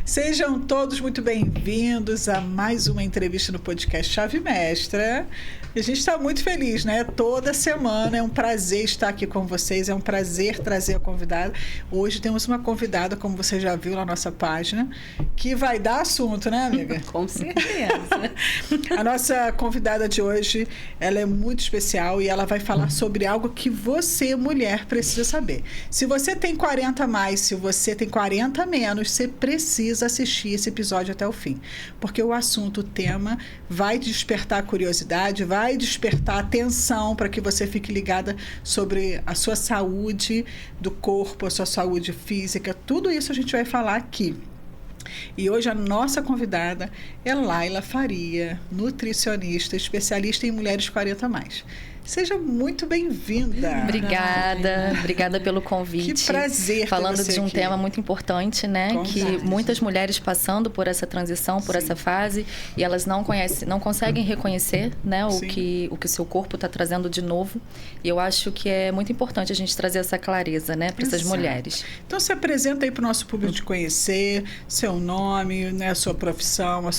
Sejam todos muito bem-vindos a mais uma entrevista no podcast Chave Mestra. E a gente está muito feliz, né? Toda semana é um prazer estar aqui com vocês, é um prazer trazer a convidada. Hoje temos uma convidada, como você já viu na nossa página, que vai dar assunto, né, amiga? Com certeza. A nossa convidada de hoje, ela é muito especial e ela vai falar sobre algo que você, mulher, precisa saber. Se você tem 40 a mais, se você tem 40 a menos, você precisa assistir esse episódio até o fim. Porque o assunto, o tema, vai despertar curiosidade, vai despertar atenção para que você fique ligada sobre a sua saúde do corpo, a sua saúde física. Tudo isso a gente vai falar aqui. E hoje a nossa convidada é Laila Faria, nutricionista, especialista em mulheres 40 a mais. Seja muito bem-vinda. Obrigada pelo convite. Que prazer ter Falando você de um aqui. tema muito importante, né? Com que certeza. muitas mulheres passando por essa transição, por Sim. essa fase, e elas não conseguem reconhecer, né, Sim. o que o seu corpo está trazendo de novo. E eu acho que é muito importante a gente trazer essa clareza, né, para essas Exato. mulheres. Então se apresenta aí para o nosso público te conhecer, seu nome, né, a sua profissão,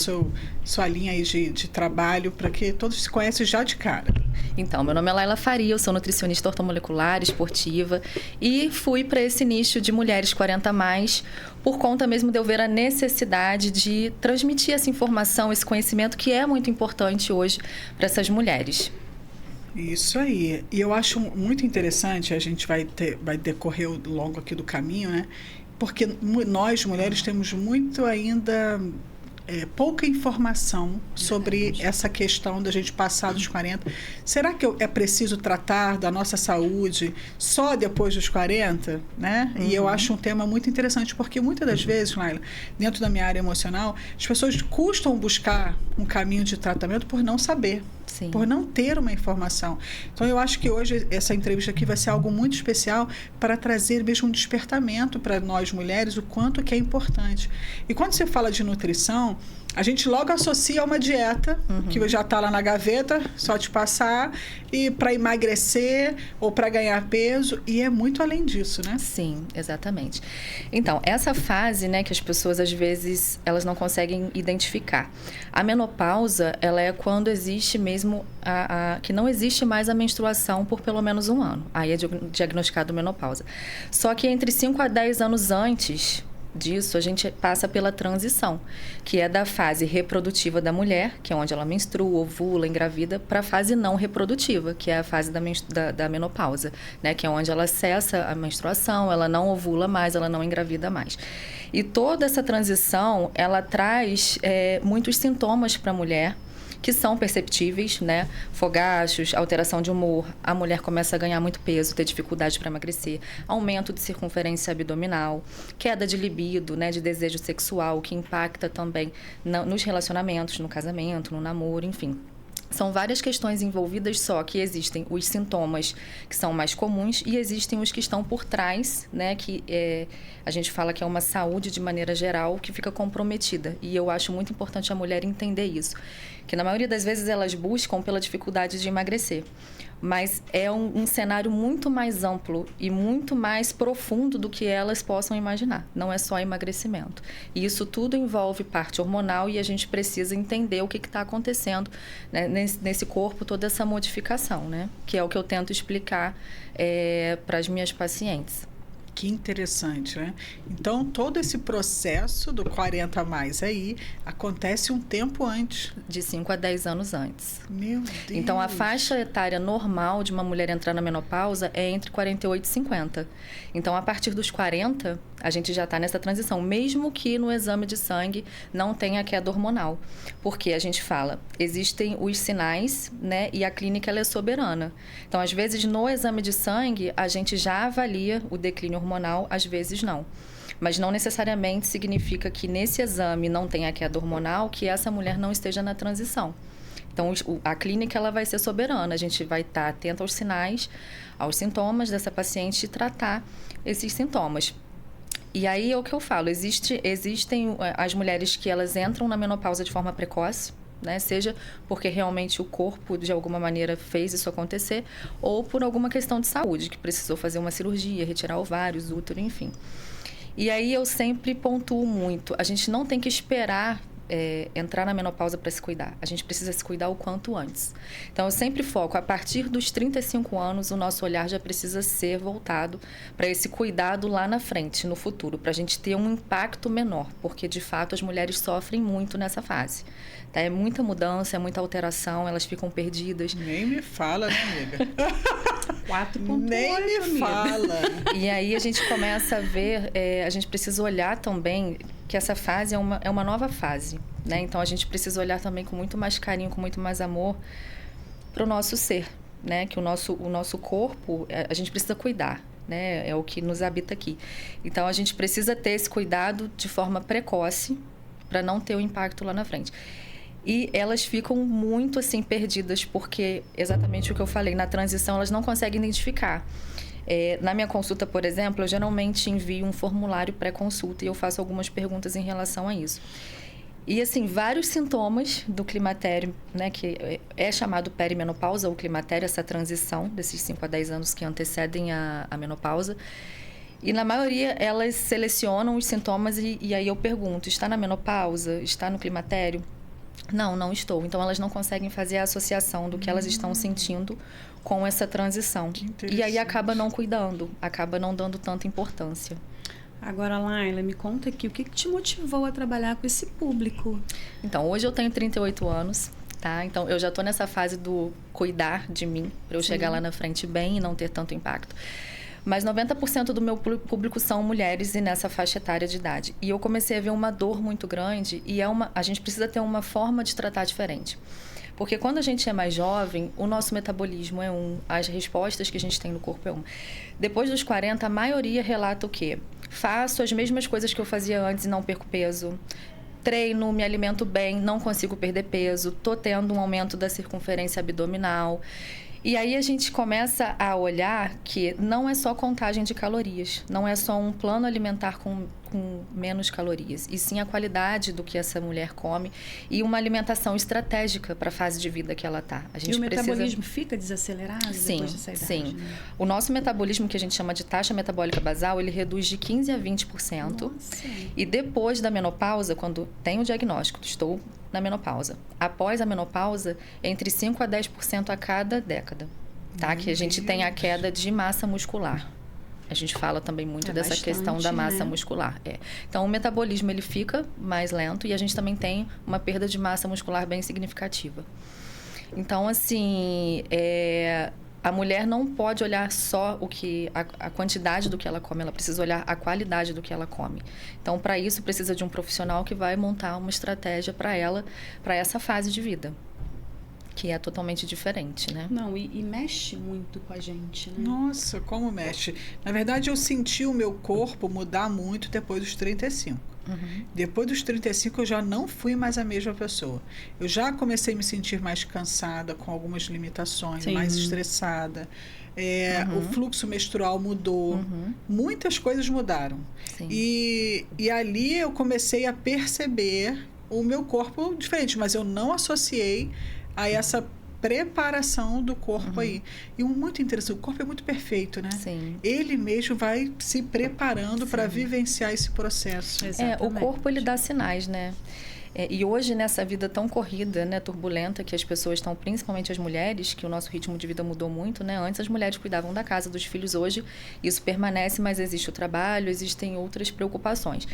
sua linha aí de trabalho, para que todos se conheçam já de cara. Então, meu nome é Laila Faria, eu sou nutricionista ortomolecular, esportiva e fui para esse nicho de mulheres 40 a mais por conta mesmo de eu ver a necessidade de transmitir essa informação, esse conhecimento que é muito importante hoje para essas mulheres. Isso aí. E eu acho muito interessante, a gente vai decorrer ao longo aqui do caminho, né? Porque nós, mulheres, temos muito ainda... pouca informação sobre essa questão da gente passar dos 40. Será que é preciso tratar da nossa saúde só depois dos 40? Né? E eu acho um tema muito interessante, porque muitas das vezes, Laila, dentro da minha área emocional, as pessoas custam buscar um caminho de tratamento por não saber. Sim. Por não ter uma informação. Então, eu acho que hoje essa entrevista aqui vai ser algo muito especial para trazer mesmo um despertamento para nós mulheres, o quanto que é importante. E quando você fala de nutrição, a gente logo associa a uma dieta, que já está lá na gaveta, só te passar, e para emagrecer ou para ganhar peso, e é muito além disso, né? Sim, exatamente. Então, essa fase, né, que as pessoas às vezes elas não conseguem identificar. A menopausa, ela é quando existe mesmo que não existe mais a menstruação por pelo menos um ano. Aí é diagnosticado menopausa. Só que entre 5 a 10 anos antes disso, a gente passa pela transição, que é da fase reprodutiva da mulher, que é onde ela menstrua, ovula, engravida, para a fase não reprodutiva, que é a fase da menopausa, né? Que é onde ela cessa a menstruação, ela não ovula mais, ela não engravida mais. E toda essa transição, ela traz muitos sintomas para a mulher, que são perceptíveis, né? Fogachos, alteração de humor, a mulher começa a ganhar muito peso, ter dificuldade para emagrecer, aumento de circunferência abdominal, queda de libido, né? De desejo sexual, que impacta também nos relacionamentos, no casamento, no namoro, enfim. São várias questões envolvidas, só que existem os sintomas que são mais comuns e existem os que estão por trás, né? Que a gente fala que é uma saúde de maneira geral que fica comprometida. E eu acho muito importante a mulher entender isso. Que na maioria das vezes elas buscam pela dificuldade de emagrecer. Mas é um cenário muito mais amplo e muito mais profundo do que elas possam imaginar. Não é só emagrecimento. E isso tudo envolve parte hormonal e a gente precisa entender o que está acontecendo, né, nesse corpo, toda essa modificação, né? Que é o que eu tento explicar para as minhas pacientes. Que interessante, né? Então, todo esse processo do 40 a mais aí acontece um tempo antes. De 5 a 10 anos antes. Meu Deus! Então, a faixa etária normal de uma mulher entrar na menopausa é entre 48 e 50. Então, a partir dos 40, a gente já está nessa transição, mesmo que no exame de sangue não tenha queda hormonal. Porque a gente fala, existem os sinais, né? E a clínica ela é soberana. Então, às vezes, no exame de sangue, a gente já avalia o declínio hormonal, às vezes não. Mas não necessariamente significa que nesse exame não tenha queda hormonal, que essa mulher não esteja na transição. Então, a clínica ela vai ser soberana. A gente vai estar atento aos sinais, aos sintomas dessa paciente e tratar esses sintomas. E aí é o que eu falo, existem as mulheres que elas entram na menopausa de forma precoce, né? Seja porque realmente o corpo, de alguma maneira, fez isso acontecer, ou por alguma questão de saúde, que precisou fazer uma cirurgia, retirar ovários, útero, enfim. E aí eu sempre pontuo muito, a gente não tem que esperar entrar na menopausa para se cuidar. A gente precisa se cuidar o quanto antes. Então, eu sempre foco, a partir dos 35 anos, o nosso olhar já precisa ser voltado para esse cuidado lá na frente, no futuro, para a gente ter um impacto menor, porque, de fato, as mulheres sofrem muito nessa fase. Tá? É muita mudança, é muita alteração, elas ficam perdidas. Nem me fala, né, amiga? 4,8, Nem me amiga. fala. E aí a gente começa a ver, a gente precisa olhar também que essa fase é uma nova fase, né? Então a gente precisa olhar também com muito mais carinho, com muito mais amor para o nosso ser, né? Que o nosso corpo, a gente precisa cuidar, né? É o que nos habita aqui. Então a gente precisa ter esse cuidado de forma precoce para não ter o impacto lá na frente. E elas ficam muito, assim, perdidas, porque exatamente o que eu falei, na transição elas não conseguem identificar. Na minha consulta, por exemplo, eu geralmente envio um formulário pré-consulta e eu faço algumas perguntas em relação a isso. E, assim, vários sintomas do climatério, né, que é chamado perimenopausa ou climatério, essa transição desses 5 a 10 anos que antecedem a menopausa. E, na maioria, elas selecionam os sintomas e aí eu pergunto, está na menopausa? Está no climatério? Não estou. Então, elas não conseguem fazer a associação do que elas estão sentindo com essa transição. E aí acaba não cuidando, acaba não dando tanta importância. Agora, Laila, me conta aqui, o que te motivou a trabalhar com esse público? Então, hoje eu tenho 38 anos, tá? Então, eu já estou nessa fase do cuidar de mim, para eu chegar lá na frente bem e não ter tanto impacto. Mas 90% do meu público são mulheres e nessa faixa etária de idade. E eu comecei a ver uma dor muito grande e a gente precisa ter uma forma de tratar diferente. Porque quando a gente é mais jovem, o nosso metabolismo é as respostas que a gente tem no corpo é Depois dos 40, a maioria relata o quê? Faço as mesmas coisas que eu fazia antes e não perco peso. Treino, me alimento bem, não consigo perder peso. Tô tendo um aumento da circunferência abdominal. E aí a gente começa a olhar que não é só contagem de calorias, não é só um plano alimentar com menos calorias, e sim a qualidade do que essa mulher come e uma alimentação estratégica para a fase de vida que ela está. E o metabolismo fica desacelerado depois dessa idade? Sim. Né? O nosso metabolismo, que a gente chama de taxa metabólica basal, ele reduz de 15% a 20%. Nossa. E depois da menopausa, quando tem o diagnóstico, estou na menopausa. Após a menopausa, entre 5% a 10% a cada década. Tá? Que a gente tem a queda de massa muscular. A gente fala também muito dessa questão da massa muscular. Então, o metabolismo ele fica mais lento e a gente também tem uma perda de massa muscular bem significativa. Então, assim, a mulher não pode olhar só a quantidade do que ela come, ela precisa olhar a qualidade do que ela come. Então, para isso, precisa de um profissional que vai montar uma estratégia para ela, para essa fase de vida. Que é totalmente diferente, né? Não, e mexe muito com a gente, né? Nossa, como mexe. Na verdade, eu senti o meu corpo mudar muito depois dos 35. Uhum. Depois dos 35, eu já não fui mais a mesma pessoa. Eu já comecei a me sentir mais cansada, com algumas limitações, mais estressada. O fluxo menstrual mudou. Muitas coisas mudaram. Sim. E ali eu comecei a perceber o meu corpo diferente, mas eu não associei a essa preparação do corpo aí. E muito interessante, o corpo é muito perfeito, né? Sim. Ele mesmo vai se preparando para vivenciar esse processo. O corpo, ele dá sinais, né? E hoje, nessa vida tão corrida, né, turbulenta, que as pessoas estão, principalmente as mulheres, que o nosso ritmo de vida mudou muito, né? Antes as mulheres cuidavam da casa, dos filhos. Hoje isso permanece, mas existe o trabalho, existem outras preocupações.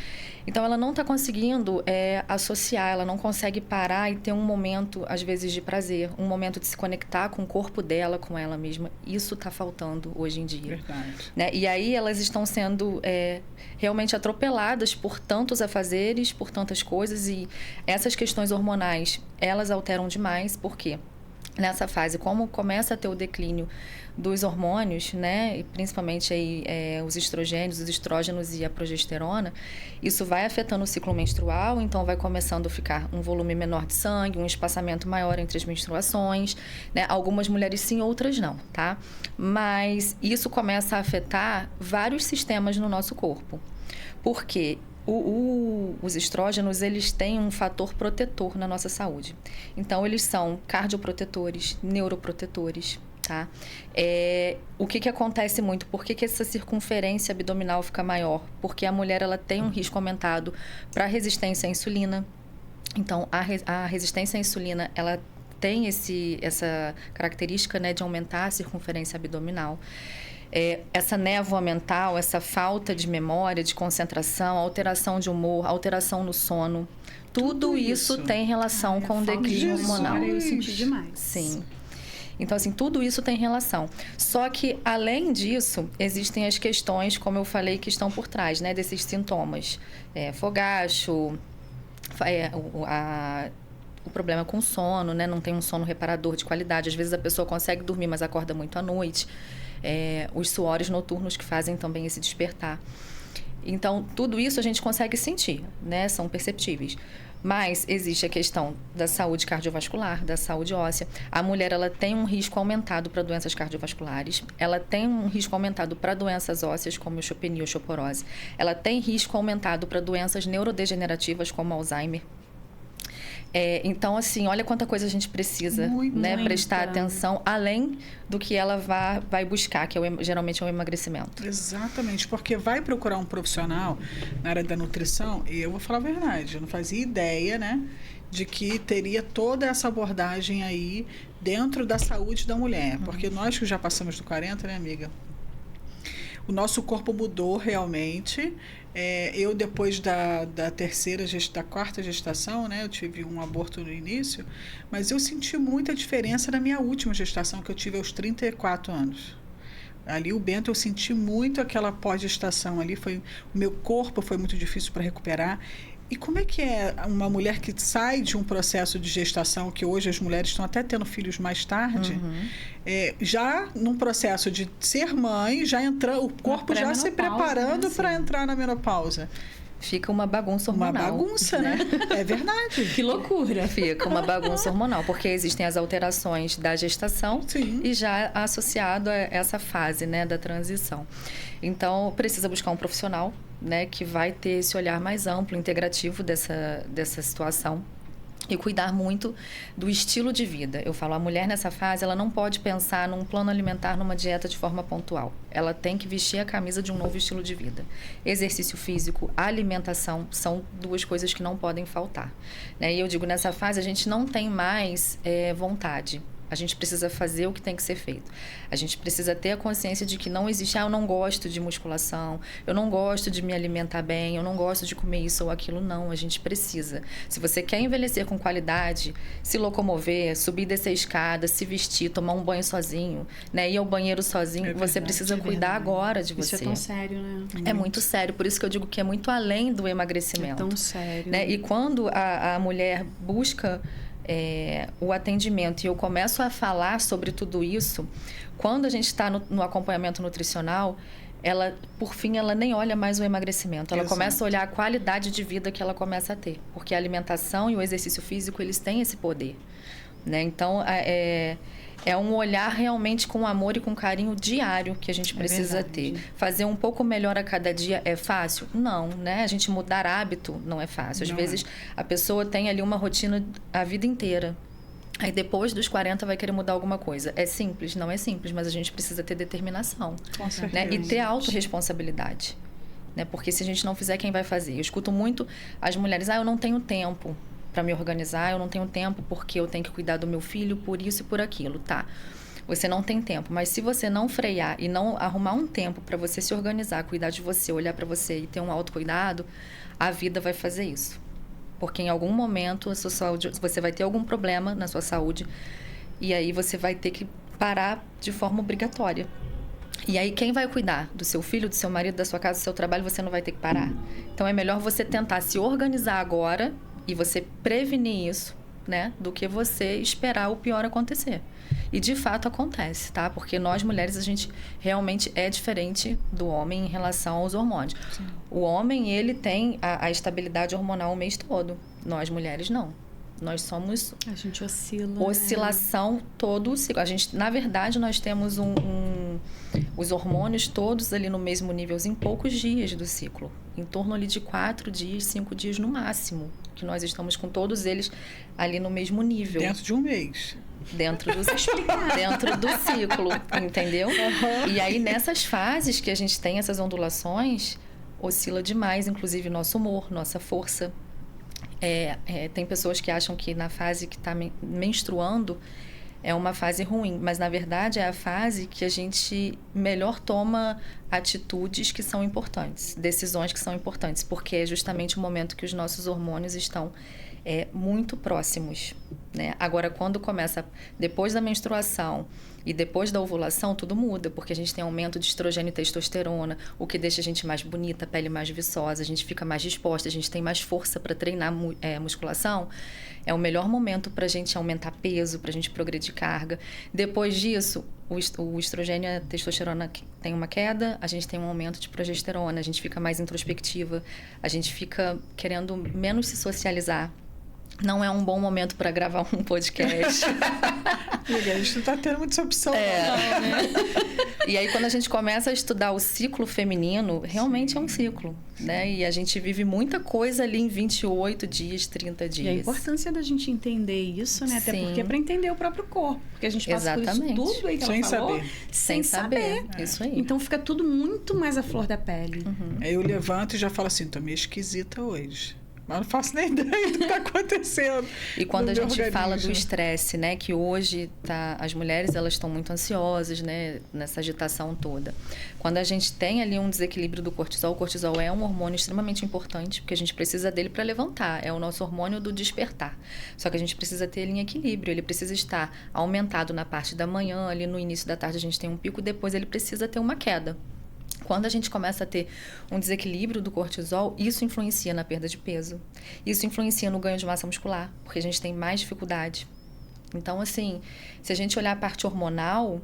Então, ela não está conseguindo associar, ela não consegue parar e ter um momento, às vezes, de prazer, um momento de se conectar com o corpo dela, com ela mesma. Isso está faltando hoje em dia. Verdade. Né? E aí elas estão sendo realmente atropeladas por tantos afazeres, por tantas coisas, e essas questões hormonais, elas alteram demais, porque nessa fase, como começa a ter o declínio dos hormônios, né, e principalmente aí, os estrogênios, os estrógenos e a progesterona, isso vai afetando o ciclo menstrual, então vai começando a ficar um volume menor de sangue, um espaçamento maior entre as menstruações, né? Algumas mulheres sim, outras não, tá? Mas isso começa a afetar vários sistemas no nosso corpo. Por quê? Os estrógenos, eles têm um fator protetor na nossa saúde. Então, eles são cardioprotetores, neuroprotetores, tá? O que acontece muito? Por que essa circunferência abdominal fica maior? Porque a mulher ela tem um risco aumentado para resistência à insulina. Então, a resistência à insulina, ela tem essa característica, né, de aumentar a circunferência abdominal. Essa névoa mental, essa falta de memória, de concentração, alteração de humor, alteração no sono, tudo isso tem relação com o declínio hormonal. Eu senti demais. Sim. Então, assim, tudo isso tem relação. Só que, além disso, existem as questões, como eu falei, que estão por trás, né, desses sintomas. Fogacho, o problema com o sono, né? Não tem um sono reparador de qualidade. Às vezes a pessoa consegue dormir, mas acorda muito à noite. Os suores noturnos que fazem também esse despertar. Então, tudo isso a gente consegue sentir, né? São perceptíveis. Mas existe a questão da saúde cardiovascular, da saúde óssea. A mulher, ela tem um risco aumentado para doenças cardiovasculares. Ela tem um risco aumentado para doenças ósseas, como osteopenia, osteoporose. Ela tem risco aumentado para doenças neurodegenerativas, como Alzheimer. Então, assim, olha quanta coisa a gente precisa, né? Prestar atenção, além do que ela vai buscar, que geralmente é o emagrecimento. Exatamente, porque vai procurar um profissional na área da nutrição, e eu vou falar a verdade, eu não fazia ideia, né, de que teria toda essa abordagem aí dentro da saúde da mulher, porque nós que já passamos do 40, né, amiga? O nosso corpo mudou realmente. Eu, depois da quarta gestação, né? Eu tive um aborto no início, mas eu senti muita diferença na minha última gestação, que eu tive aos 34 anos. Ali, o Bento, eu senti muito aquela pós-gestação ali. O meu corpo foi muito difícil para recuperar. E como é que é uma mulher que sai de um processo de gestação, que hoje as mulheres estão até tendo filhos mais tarde, já num processo de ser mãe, o corpo já se preparando para entrar na menopausa? Fica uma bagunça hormonal. Uma bagunça, né? É verdade. Que loucura. Fica uma bagunça hormonal, porque existem as alterações da gestação. Sim. E já associado a essa fase, né, da transição. Então, precisa buscar um profissional, né, que vai ter esse olhar mais amplo, integrativo dessa situação. E cuidar muito do estilo de vida. Eu falo, a mulher nessa fase, ela não pode pensar num plano alimentar, numa dieta de forma pontual. Ela tem que vestir a camisa de um novo estilo de vida. Exercício físico, alimentação, são duas coisas que não podem faltar, né? E eu digo, nessa fase, a gente não tem mais vontade. A gente precisa fazer o que tem que ser feito. A gente precisa ter a consciência de que não existe, eu não gosto de musculação, eu não gosto de me alimentar bem, eu não gosto de comer isso ou aquilo. Não, a gente precisa. Se você quer envelhecer com qualidade, se locomover, subir e descer a escada, se vestir, tomar um banho sozinho, né? Ir ao banheiro sozinho, você precisa cuidar agora de você. Isso é tão sério, né? É muito sério, por isso que eu digo que é muito além do emagrecimento. É tão sério. Né? E quando a mulher busca o atendimento e eu começo a falar sobre tudo isso, quando a gente está no acompanhamento nutricional, ela, por fim, ela nem olha mais o emagrecimento. Ela começa a olhar a qualidade de vida que ela começa a ter. Porque a alimentação e o exercício físico, eles têm esse poder, né? Então, é um olhar realmente com amor e com carinho diário que a gente precisa ter. Fazer um pouco melhor a cada dia é fácil? Não, né? A gente mudar hábito não é fácil. Às vezes, a pessoa tem ali uma rotina a vida inteira. Aí, depois dos 40, vai querer mudar alguma coisa. É simples? Não é simples, mas a gente precisa ter determinação. Com certeza. Né? E ter autorresponsabilidade. Né? Porque se a gente não fizer, quem vai fazer? Eu escuto muito as mulheres, eu não tenho tempo para me organizar, eu não tenho tempo porque eu tenho que cuidar do meu filho por isso e por aquilo, tá? Você não tem tempo, mas se você não frear e não arrumar um tempo para você se organizar, cuidar de você, olhar para você e ter um autocuidado, a vida vai fazer isso. Porque em algum momento a sua saúde, você vai ter algum problema na sua saúde e aí você vai ter que parar de forma obrigatória. E aí quem vai cuidar do seu filho, do seu marido, da sua casa, do seu trabalho, você não vai ter que parar. Então é melhor você tentar se organizar agora e você prevenir isso, né? Do que você esperar o pior acontecer. E de fato acontece, tá? Porque nós mulheres, a gente realmente é diferente do homem em relação aos hormônios. Sim. O homem, ele tem a estabilidade hormonal o mês todo. Nós mulheres, não. Nós somos A gente oscila. oscilação todo o ciclo. A gente, na verdade, nós temos os hormônios todos ali no mesmo nível em poucos dias do ciclo. Em torno ali de 4 dias, 5 dias no máximo. Que nós estamos com todos eles ali no mesmo nível. Dentro de um mês. Dentro do ciclo, entendeu? E aí, nessas fases que a gente tem essas ondulações, oscila demais, inclusive, nosso humor, nossa força. Tem pessoas que acham que na fase que está menstruando é uma fase ruim, mas na verdade é a fase que a gente melhor toma atitudes que são importantes, decisões que são importantes, porque é justamente o momento que os nossos hormônios estão muito próximos, né? Agora, quando começa depois da menstruação e depois da ovulação, tudo muda, porque a gente tem aumento de estrogênio e testosterona, o que deixa a gente mais bonita, a pele mais viçosa, a gente fica mais disposta, a gente tem mais força para treinar musculação. É o melhor momento para a gente aumentar peso, para a gente progredir carga. Depois disso, o estrogênio e a testosterona tem uma queda, a gente tem um aumento de progesterona, a gente fica mais introspectiva, a gente fica querendo menos se socializar. Não é um bom momento para gravar um podcast. Amiga, a gente não tá tendo muita opção. Não, né? E aí, quando a gente começa a estudar o ciclo feminino, realmente é um ciclo, né? E a gente vive muita coisa ali em 28 dias, 30 dias. E a importância da gente entender isso, né? Até porque é para entender o próprio corpo. Porque a gente passa por isso tudo aí que ela falou. Sem saber. Isso aí. Então, fica tudo muito mais à flor da pele. Aí eu levanto e já falo assim, tô meio esquisita hoje. Mas não faço nem ideia do que está acontecendo. E quando a gente fala do estresse, né? Que hoje as mulheres elas estão muito ansiosas, né? Nessa agitação toda. Quando a gente tem ali um desequilíbrio do cortisol, o cortisol é um hormônio extremamente importante, porque a gente precisa dele para levantar. É o nosso hormônio do despertar. Só que a gente precisa ter ele em equilíbrio. Ele precisa estar aumentado na parte da manhã, ali no início da tarde a gente tem um pico, depois ele precisa ter uma queda. Quando a gente começa a ter um desequilíbrio do cortisol, isso influencia na perda de peso. Isso influencia no ganho de massa muscular, porque a gente tem mais dificuldade. Então, assim, se a gente olhar a parte hormonal,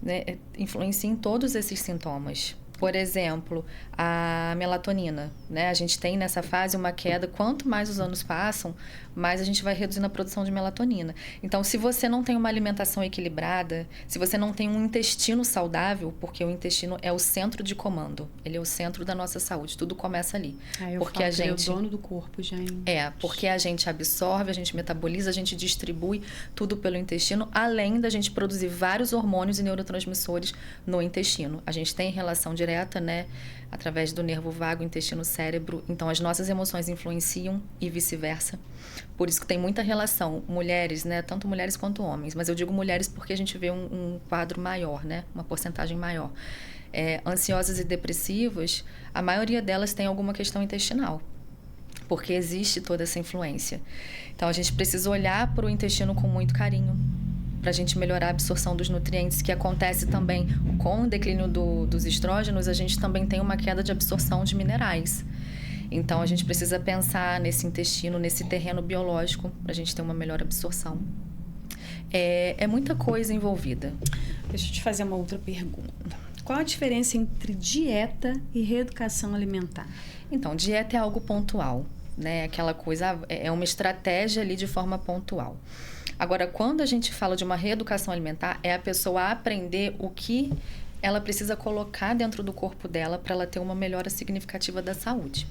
né, influencia em todos esses sintomas. Por exemplo, a melatonina, né? A gente tem nessa fase uma queda. Quanto mais os anos passam, mais a gente vai reduzindo a produção de melatonina. Então, se você não tem uma alimentação equilibrada, se você não tem um intestino saudável, porque o intestino é o centro de comando, ele é o centro da nossa saúde, tudo começa ali. Porque a gente é o dono do corpo, gente. Porque a gente absorve, a gente metaboliza, a gente distribui tudo pelo intestino, além da gente produzir vários hormônios e neurotransmissores no intestino. A gente tem relação direta, né, através do nervo vago, intestino, cérebro. Então, as nossas emoções influenciam e vice-versa. Por isso que tem muita relação. Mulheres, né, tanto mulheres quanto homens. Mas eu digo mulheres porque a gente vê um quadro maior, né, uma porcentagem maior. Ansiosas e depressivas, a maioria delas tem alguma questão intestinal. Porque existe toda essa influência. Então, a gente precisa olhar para o intestino com muito carinho, para a gente melhorar a absorção dos nutrientes, que acontece também com o declínio dos estrógenos, a gente também tem uma queda de absorção de minerais. Então, a gente precisa pensar nesse intestino, nesse terreno biológico, para a gente ter uma melhor absorção. É muita coisa envolvida. Deixa eu te fazer uma outra pergunta. Qual a diferença entre dieta e reeducação alimentar? Então, dieta é algo pontual, né? Aquela coisa, é uma estratégia ali de forma pontual. Agora, quando a gente fala de uma reeducação alimentar, é a pessoa aprender o que ela precisa colocar dentro do corpo dela para ela ter uma melhora significativa da saúde.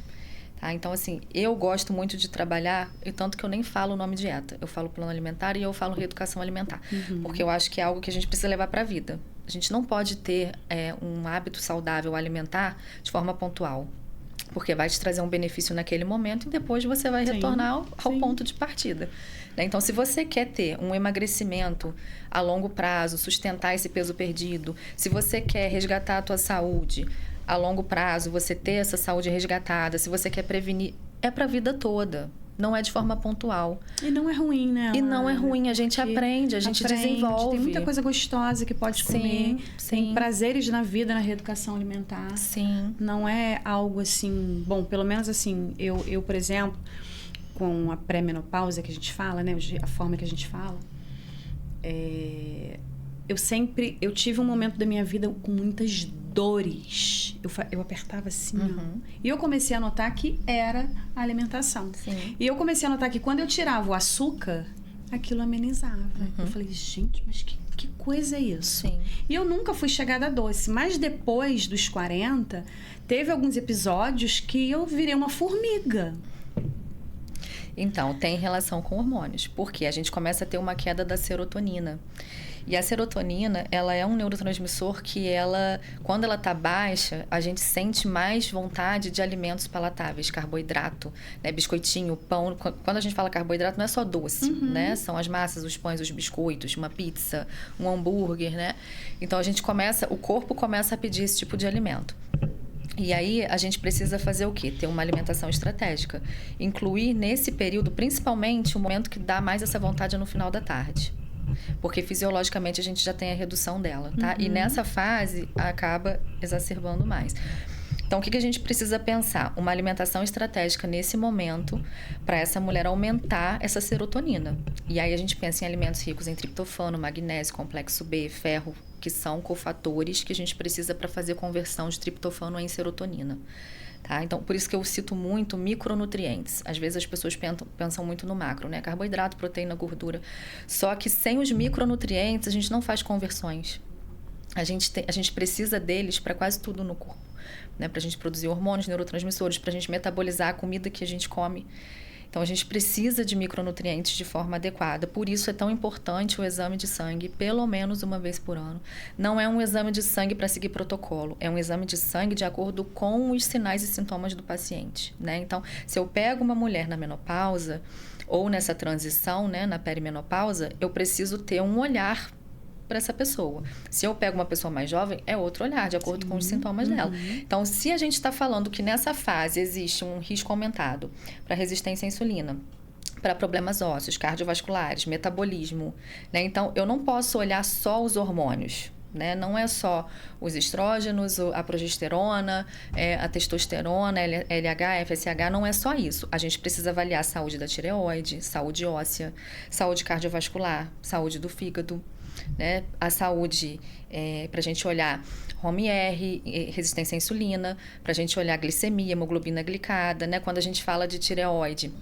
Tá? Então, assim, eu gosto muito de trabalhar, e tanto que eu nem falo o nome dieta. Eu falo plano alimentar e eu falo reeducação alimentar. Porque eu acho que é algo que a gente precisa levar para a vida. A gente não pode ter um hábito saudável alimentar de forma pontual. Porque vai te trazer um benefício naquele momento e depois você vai retornar ao ponto de partida. Então, se você quer ter um emagrecimento a longo prazo, sustentar esse peso perdido, se você quer resgatar a tua saúde a longo prazo, você ter essa saúde resgatada, se você quer prevenir, é para a vida toda. Não é de forma pontual. E não é ruim, né? E não é ruim. A gente aprende, a gente desenvolve. Tem muita coisa gostosa que pode comer. Tem prazeres na vida, na reeducação alimentar. Sim. Não é algo assim... Bom, pelo menos assim, eu por exemplo, com a pré-menopausa que a gente fala, né? A forma que a gente fala. Eu tive um momento da minha vida com muitas dores. Eu apertava assim, ó. E eu comecei a notar que era a alimentação. Sim. E eu comecei a notar que quando eu tirava o açúcar, aquilo amenizava. Eu falei, gente, mas que coisa é isso? Sim. E eu nunca fui chegada a doce. Mas depois dos 40, teve alguns episódios que eu virei uma formiga. Então, tem relação com hormônios, porque a gente começa a ter uma queda da serotonina. E a serotonina, ela é um neurotransmissor que quando ela está baixa, a gente sente mais vontade de alimentos palatáveis, carboidrato, né? Biscoitinho, pão. Quando a gente fala carboidrato, não é só doce, né? São as massas, os pães, os biscoitos, uma pizza, um hambúrguer, né? Então, o corpo começa a pedir esse tipo de alimento. E aí, a gente precisa fazer o quê? Ter uma alimentação estratégica. Incluir nesse período, principalmente, o momento que dá mais essa vontade é no final da tarde. Porque fisiologicamente a gente já tem a redução dela, tá? E nessa fase acaba exacerbando mais. Então, o que a gente precisa pensar? Uma alimentação estratégica nesse momento para essa mulher aumentar essa serotonina. E aí a gente pensa em alimentos ricos em triptofano, magnésio, complexo B, ferro, que são cofatores que a gente precisa para fazer conversão de triptofano em serotonina. Tá? Então, por isso que eu cito muito micronutrientes. Às vezes as pessoas pensam muito no macro, né? Carboidrato, proteína, gordura. Só que sem os micronutrientes, a gente não faz conversões. A gente precisa deles para quase tudo no corpo. Né? Para a gente produzir hormônios, neurotransmissores, para a gente metabolizar a comida que a gente come. Então, a gente precisa de micronutrientes de forma adequada. Por isso, é tão importante o exame de sangue, pelo menos uma vez por ano. Não é um exame de sangue para seguir protocolo. É um exame de sangue de acordo com os sinais e sintomas do paciente. Né? Então, se eu pego uma mulher na menopausa ou nessa transição, né, na perimenopausa, eu preciso ter um olhar para essa pessoa. Se eu pego uma pessoa mais jovem, é outro olhar, de acordo com os sintomas dela. Então, se a gente está falando que nessa fase existe um risco aumentado para resistência à insulina, para problemas ósseos, cardiovasculares, metabolismo, né? Então, eu não posso olhar só os hormônios. Né? Não é só os estrógenos, a progesterona, a testosterona, LH, FSH, não é só isso. A gente precisa avaliar a saúde da tireoide, saúde óssea, saúde cardiovascular, saúde do fígado, né? A saúde, para a gente olhar ROM-R, resistência à insulina, para a gente olhar glicemia, hemoglobina glicada, né? Quando a gente fala de tireoide,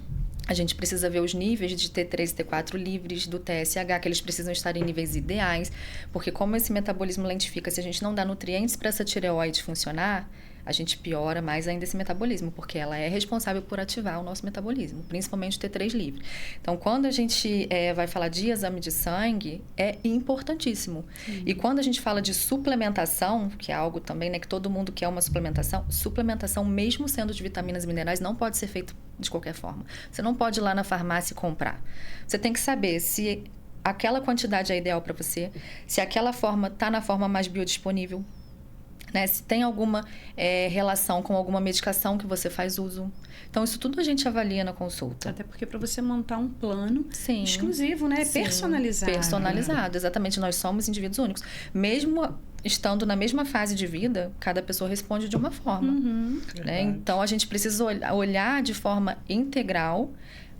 a gente precisa ver os níveis de T3 e T4 livres do TSH, que eles precisam estar em níveis ideais, porque como esse metabolismo lentifica, se a gente não dá nutrientes para essa tireoide funcionar, a gente piora mais ainda esse metabolismo, porque ela é responsável por ativar o nosso metabolismo, principalmente o T3 livre. Então, quando a gente vai falar de exame de sangue, é importantíssimo. E quando a gente fala de suplementação, que é algo também, né, que todo mundo quer uma suplementação, mesmo sendo de vitaminas e minerais, não pode ser feito de qualquer forma. Você não pode ir lá na farmácia e comprar. Você tem que saber se aquela quantidade é ideal para você, se aquela forma está na forma mais biodisponível, né? Se tem alguma relação com alguma medicação que você faz uso. Então, isso tudo a gente avalia na consulta. Até porque para você montar um plano Sim. exclusivo, né? Sim. Personalizado. Personalizado, exatamente. Nós somos indivíduos únicos. Mesmo estando na mesma fase de vida, cada pessoa responde de uma forma. Né? Então, a gente precisa olhar de forma integral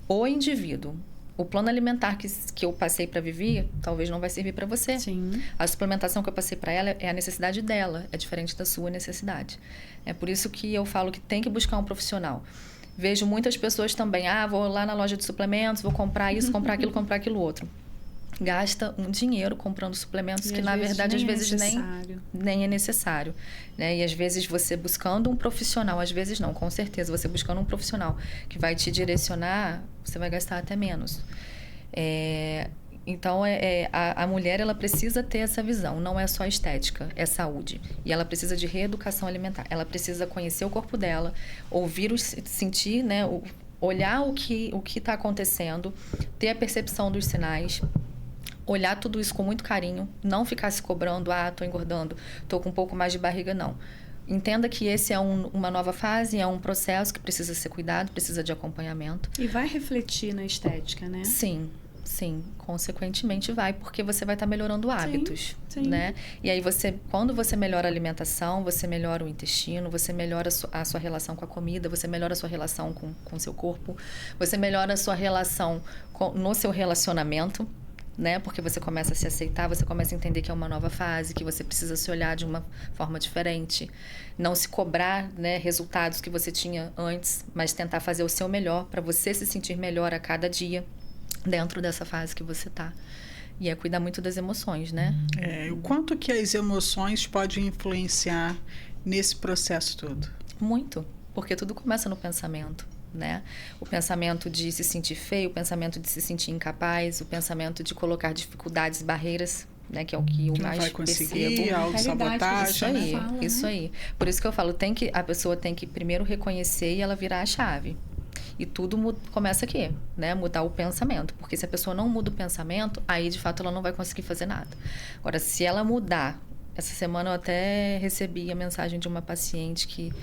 o indivíduo. O plano alimentar que eu passei para Vivi, talvez não vai servir para você. Sim. A suplementação que eu passei para ela é a necessidade dela, é diferente da sua necessidade. É por isso que eu falo que tem que buscar um profissional. Vejo muitas pessoas também, vou lá na loja de suplementos, vou comprar isso, comprar aquilo outro. Gasta um dinheiro comprando suplementos que, na verdade, às vezes nem é necessário. Né? E, às vezes, você buscando um profissional, às vezes não, com certeza, você buscando um profissional que vai te direcionar, você vai gastar até menos. Então, a mulher, ela precisa ter essa visão, não é só estética, é saúde. E ela precisa de reeducação alimentar. Ela precisa conhecer o corpo dela, ouvir, sentir, né? Olhar o que está acontecendo, ter a percepção dos sinais, olhar tudo isso com muito carinho, não ficar se cobrando, tô engordando, tô com um pouco mais de barriga, não. Entenda que esse é uma nova fase, é um processo que precisa ser cuidado, precisa de acompanhamento. E vai refletir na estética, né? Sim, consequentemente vai, porque você vai estar melhorando hábitos, sim. Né? E aí quando você melhora a alimentação, você melhora o intestino, você melhora a sua relação com a comida, você melhora a sua relação com o seu corpo, você melhora a sua relação no seu relacionamento, né? Porque você começa a se aceitar, você começa a entender que é uma nova fase, que você precisa se olhar de uma forma diferente. Não se cobrar, né, resultados que você tinha antes, mas tentar fazer o seu melhor para você se sentir melhor a cada dia dentro dessa fase que você tá. E é cuidar muito das emoções, né? O quanto que as emoções podem influenciar nesse processo todo? Muito, porque tudo começa no pensamento, né? O pensamento de se sentir feio, o pensamento de se sentir incapaz, o pensamento de colocar dificuldades, barreiras, né? Que é o que eu mais vai conseguir, percebo. autossabotagem. Isso aí, fala, né? isso aí. Por isso que eu falo, a pessoa tem que primeiro reconhecer e ela virar a chave. E tudo começa aqui, né? Mudar o pensamento. Porque se a pessoa não muda o pensamento, aí de fato ela não vai conseguir fazer nada. Agora, se ela mudar... Essa semana eu até recebi a mensagem de uma paciente que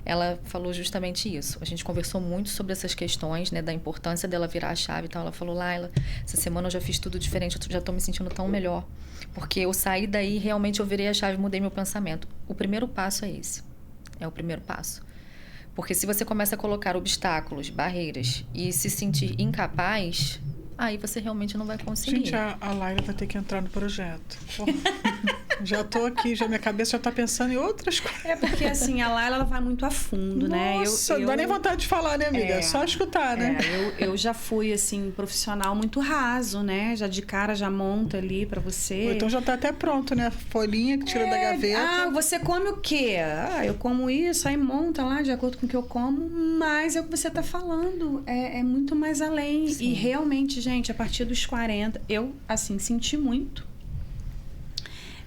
ela falou justamente isso. A gente conversou muito sobre essas questões, né? Da importância dela virar a chave e tal. Ela falou, Laila, essa semana eu já fiz tudo diferente, eu já estou me sentindo tão melhor. Porque eu saí daí e realmente eu virei a chave, mudei meu pensamento. O primeiro passo é esse. É o primeiro passo. Porque se você começa a colocar obstáculos, barreiras e se sentir incapaz, aí você realmente não vai conseguir. Gente, a Laila vai ter que entrar no projeto. Já tô aqui, minha cabeça já tá pensando em outras coisas. É porque, assim, a Laila, ela vai muito a fundo, né? Nossa, não dá nem vontade de falar, né, amiga? É só escutar, né? Eu já fui, assim, profissional muito raso, né? Já de cara, já monta ali pra você. Ou então já tá até pronto, né? Folhinha que tira da gaveta. Ah, você come o quê? Ah, eu como isso, aí monta lá de acordo com o que eu como, mas é o que você tá falando. É muito mais além. Sim. E realmente, gente, a partir dos 40, eu, assim, senti muito.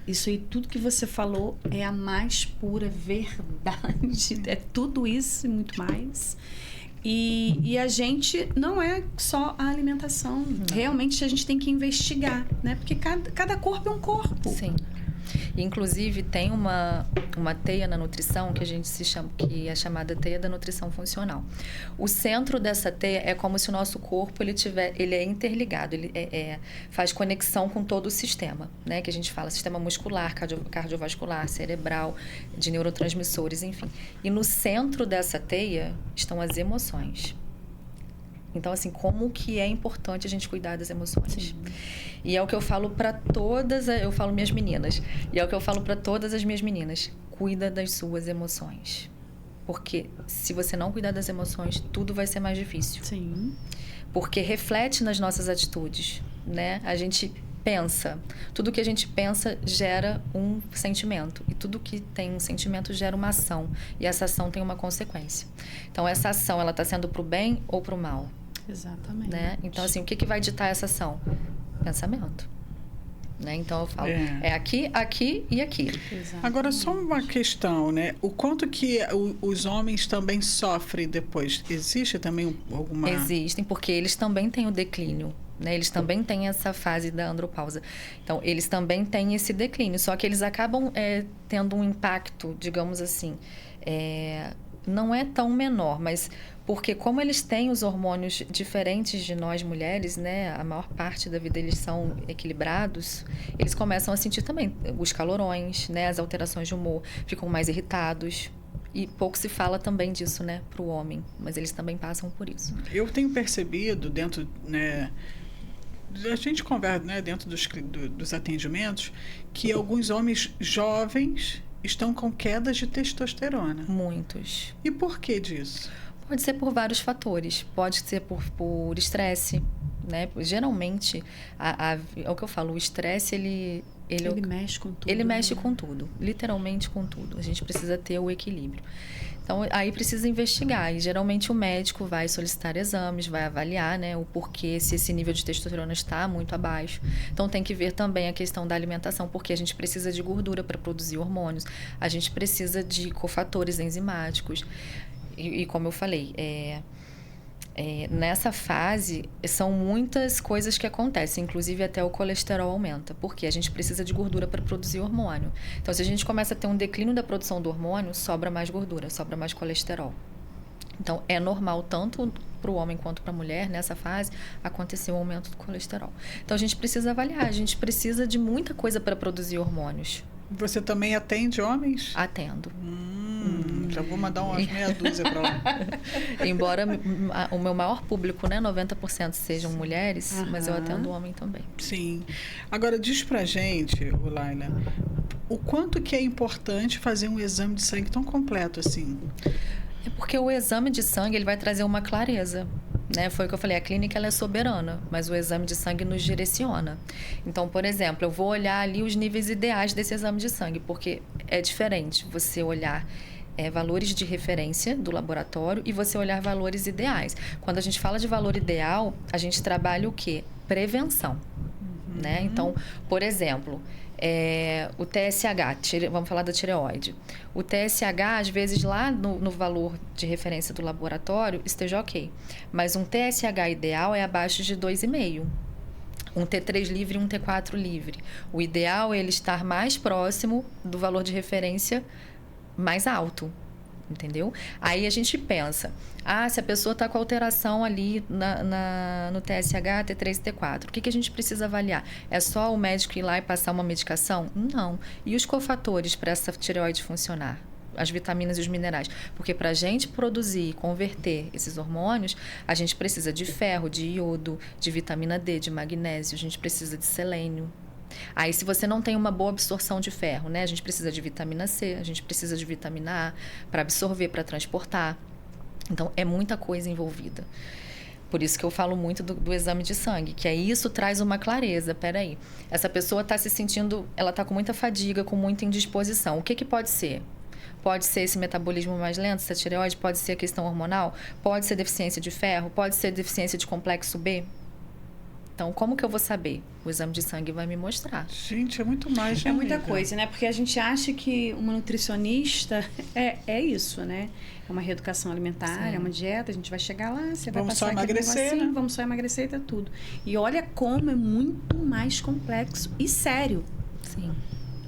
Isso aí, tudo que você falou é a mais pura verdade. É tudo isso e muito mais. E a gente não é só a alimentação. Não. Realmente a gente tem que investigar, né? Porque cada corpo é um corpo. Sim. Inclusive, tem uma teia na nutrição que a gente que é chamada teia da nutrição funcional. O centro dessa teia é como se o nosso corpo ele é interligado, ele faz conexão com todo o sistema, né? Que a gente fala sistema muscular, cardiovascular, cerebral, de neurotransmissores, enfim. E no centro dessa teia estão as emoções. Então, assim, como que é importante a gente cuidar das emoções. Sim. E é o que eu falo para todas, eu falo minhas meninas, e é o que eu falo para todas as minhas meninas. Cuida das suas emoções. Porque se você não cuidar das emoções, tudo vai ser mais difícil. Sim. Porque reflete nas nossas atitudes, né? A gente pensa. Tudo que a gente pensa gera um sentimento. E tudo que tem um sentimento gera uma ação. E essa ação tem uma consequência. Então, essa ação, ela está sendo para o bem ou para o mal? Exatamente. Né? Então, assim, o que vai ditar essa ação? Pensamento. Né? Então, eu falo, é aqui, aqui e aqui. Exatamente. Agora, só uma questão, né? O quanto que os homens também sofrem depois? Existe também alguma... Existem, porque eles também têm o declínio. Né? Eles também têm essa fase da andropausa. Então, eles também têm esse declínio. Só que eles acabam tendo um impacto, digamos assim... não é tão menor, mas porque como eles têm os hormônios diferentes de nós mulheres, né, a maior parte da vida eles são equilibrados, eles começam a sentir também os calorões, né, as alterações de humor, ficam mais irritados. E pouco se fala também disso, né, para o homem, mas eles também passam por isso. Eu tenho percebido dentro, né, a gente conversa, né, dentro dos atendimentos, que alguns homens jovens estão com quedas de testosterona. Muitos. E por que disso? Pode ser por vários fatores. Pode ser por estresse, né? Geralmente, é o que eu falo, o estresse, ele mexe com tudo. Ele mexe com tudo, literalmente com tudo. A gente precisa ter o equilíbrio. Então, aí precisa investigar. E, geralmente, o médico vai solicitar exames, vai avaliar, né, o porquê, se esse nível de testosterona está muito abaixo. Então, tem que ver também a questão da alimentação, porque a gente precisa de gordura para produzir hormônios. A gente precisa de cofatores enzimáticos. E como eu falei, nessa fase, são muitas coisas que acontecem, inclusive até o colesterol aumenta, porque a gente precisa de gordura para produzir hormônio. Então, se a gente começa a ter um declínio da produção do hormônio, sobra mais gordura, sobra mais colesterol. Então, é normal, tanto para o homem quanto para a mulher, nessa fase, acontecer um aumento do colesterol. Então, a gente precisa avaliar, a gente precisa de muita coisa para produzir hormônios. Você também atende homens? Atendo. Já vou mandar umas meia dúzia para lá. Embora o meu maior público, né, 90% sejam mulheres, mas eu atendo homem também. Sim. Agora, diz pra gente, Laila, o quanto que é importante fazer um exame de sangue tão completo assim? É porque o exame de sangue ele vai trazer uma clareza. Né? Foi o que eu falei, a clínica ela é soberana, mas o exame de sangue nos direciona. Então, por exemplo, eu vou olhar ali os níveis ideais desse exame de sangue, porque é diferente você olhar valores de referência do laboratório e você olhar valores ideais. Quando a gente fala de valor ideal, a gente trabalha o quê? Prevenção. Né? Então, por exemplo, o TSH, vamos falar da tireoide. O TSH, às vezes, lá no valor de referência do laboratório, esteja ok. Mas um TSH ideal é abaixo de 2,5. Um T3 livre e um T4 livre. O ideal é ele estar mais próximo do valor de referência mais alto. Entendeu? Aí a gente pensa, se a pessoa está com alteração ali no TSH, T3 e T4, o que a gente precisa avaliar? É só o médico ir lá e passar uma medicação? Não. E os cofatores para essa tireoide funcionar? As vitaminas e os minerais? Porque para a gente produzir e converter esses hormônios, a gente precisa de ferro, de iodo, de vitamina D, de magnésio, a gente precisa de selênio. Aí, se você não tem uma boa absorção de ferro, né? A gente precisa de vitamina C, a gente precisa de vitamina A para absorver, para transportar. Então, é muita coisa envolvida. Por isso que eu falo muito do exame de sangue, que aí isso traz uma clareza. Peraí, essa pessoa está se sentindo, ela está com muita fadiga, com muita indisposição. O que pode ser? Pode ser esse metabolismo mais lento, essa tireoide, pode ser a questão hormonal, pode ser deficiência de ferro, pode ser deficiência de complexo B. Então, como que eu vou saber? O exame de sangue vai me mostrar. Gente, é muito mais, né? É muita coisa, né? Porque a gente acha que uma nutricionista é isso, né? É uma reeducação alimentar, Sim. é uma dieta, a gente vai chegar lá, você vai vamos passar só emagrecer, assim, né? Vamos só emagrecer e tá tudo. E olha como é muito mais complexo e sério. Sim.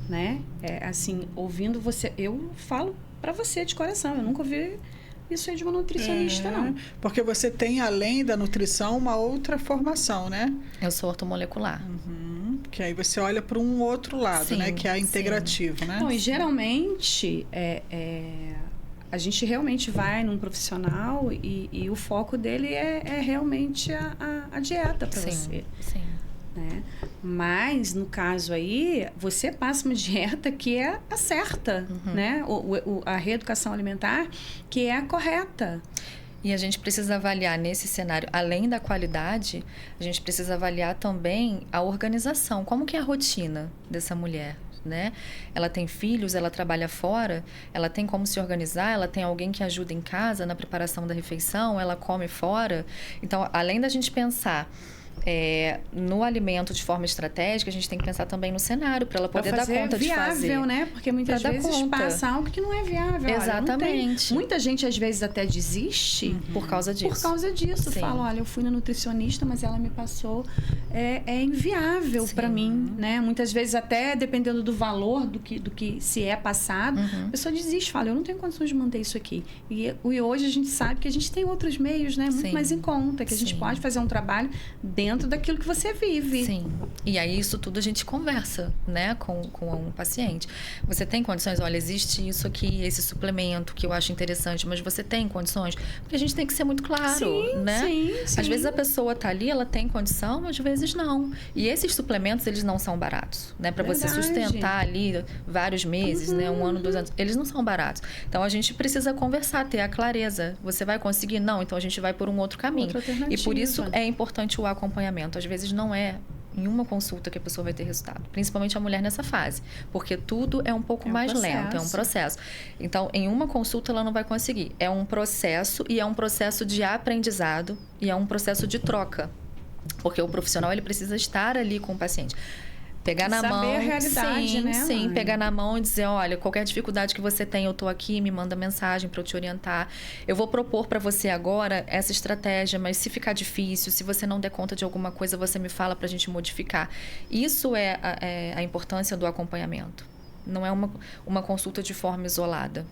Né? Assim, ouvindo você, eu falo pra você de coração, eu nunca ouvi isso aí de uma nutricionista, não. Porque você tem, além da nutrição, uma outra formação, né? Eu sou ortomolecular. Que aí você olha para um outro lado, Sim, né? Que é a integrativo, né? Bom, e geralmente, a gente realmente vai num profissional e o foco dele é realmente a dieta para você. Sim. Né? Mas, no caso aí, você passa uma dieta que é a certa, né? A reeducação alimentar que é a correta. E a gente precisa avaliar nesse cenário, além da qualidade, a gente precisa avaliar também a organização. Como que é a rotina dessa mulher? Né? Ela tem filhos, ela trabalha fora, ela tem como se organizar, ela tem alguém que ajuda em casa na preparação da refeição, ela come fora. Então, além da gente pensar no alimento de forma estratégica, a gente tem que pensar também no cenário para ela poder dar conta de fazer. Viável, né? Porque muitas vezes passa algo que não é viável. Exatamente. Olha, muita gente às vezes até desiste por causa disso. Por causa disso. Fala, olha, eu fui na nutricionista, mas ela me passou. É inviável para mim, né? Muitas vezes até dependendo do valor do que se é passado, a pessoa desiste, fala, eu não tenho condições de manter isso aqui. E hoje a gente sabe que a gente tem outros meios, né? Muito mais em conta, que a gente pode fazer um trabalho dentro daquilo que você vive. Sim. E aí, isso tudo a gente conversa, né, com um paciente. Você tem condições? Olha, existe isso aqui, esse suplemento que eu acho interessante, mas você tem condições? Porque a gente tem que ser muito claro, né? Sim. Às vezes a pessoa tá ali, ela tem condição, mas às vezes não. E esses suplementos, eles não são baratos, né? Para você sustentar ali vários meses, né? 1 ano, 2 anos. Eles não são baratos. Então, a gente precisa conversar, ter a clareza. Você vai conseguir? Não. Então, a gente vai por um outro caminho. E por isso é importante o acompanhamento. Às vezes não é em uma consulta que a pessoa vai ter resultado, principalmente a mulher nessa fase, porque tudo é um pouco mais lento, é um processo. Então, em uma consulta ela não vai conseguir. É um processo e é um processo de aprendizado e é um processo de troca, porque o profissional ele precisa estar ali com o paciente. Pegar na mão, a realidade, né, sim, pegar na mão e dizer, olha, qualquer dificuldade que você tem, eu tô aqui, me manda mensagem para eu te orientar. Eu vou propor para você agora essa estratégia, mas se ficar difícil, se você não der conta de alguma coisa, você me fala para a gente modificar. Isso é a importância do acompanhamento. Não é uma consulta de forma isolada.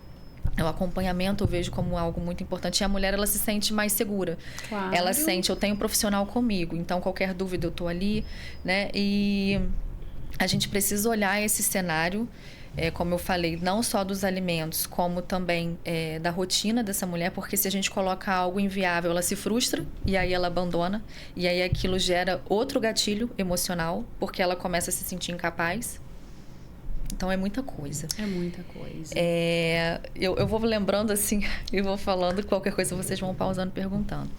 O acompanhamento eu vejo como algo muito importante. E a mulher, ela se sente mais segura. Claro. Ela sente, eu tenho um profissional comigo, então qualquer dúvida eu tô ali, né? E a gente precisa olhar esse cenário como eu falei, não só dos alimentos, como também da rotina dessa mulher, porque se a gente coloca algo inviável, ela se frustra e aí ela abandona, e aí aquilo gera outro gatilho emocional, porque ela começa a se sentir incapaz. Então, é muita coisa. É muita coisa. Eu vou lembrando assim e vou falando, qualquer coisa vocês vão pausando, perguntando.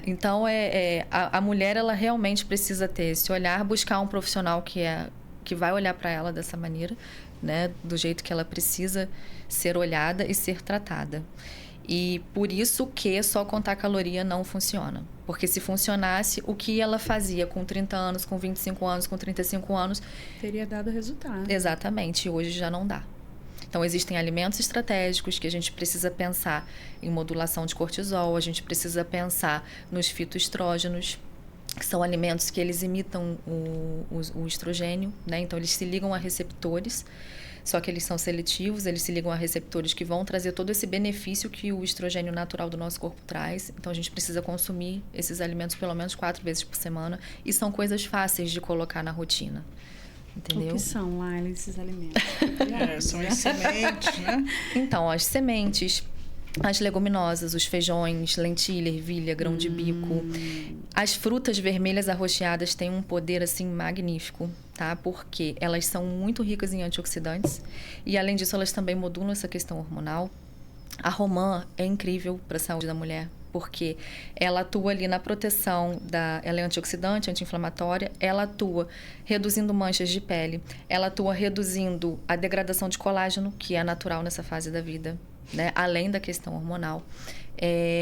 Então, a mulher, ela realmente precisa ter esse olhar, buscar um profissional que vai olhar para ela dessa maneira, né? Do jeito que ela precisa ser olhada e ser tratada. E por isso que só contar caloria não funciona. Porque se funcionasse, o que ela fazia com 30 anos, com 25 anos, com 35 anos... teria dado resultado. Exatamente, e hoje já não dá. Então, existem alimentos estratégicos que a gente precisa pensar em modulação de cortisol, a gente precisa pensar nos fitoestrógenos, que são alimentos que eles imitam o estrogênio, né? Então, eles se ligam a receptores, só que eles são seletivos, eles se ligam a receptores que vão trazer todo esse benefício que o estrogênio natural do nosso corpo traz. Então, a gente precisa consumir esses alimentos pelo menos 4 vezes por semana. E são coisas fáceis de colocar na rotina. Entendeu? O que são, Laila, esses alimentos? São as sementes, né? Então, as sementes, as leguminosas, os feijões, lentilha, ervilha, grão de bico. As frutas vermelhas arroxeadas têm um poder, assim, magnífico, tá? Porque elas são muito ricas em antioxidantes. E, além disso, elas também modulam essa questão hormonal. A romã é incrível para a saúde da mulher, porque ela atua ali na proteção ela é antioxidante, anti-inflamatória, ela atua reduzindo manchas de pele, ela atua reduzindo a degradação de colágeno, que é natural nessa fase da vida, né? Além da questão hormonal.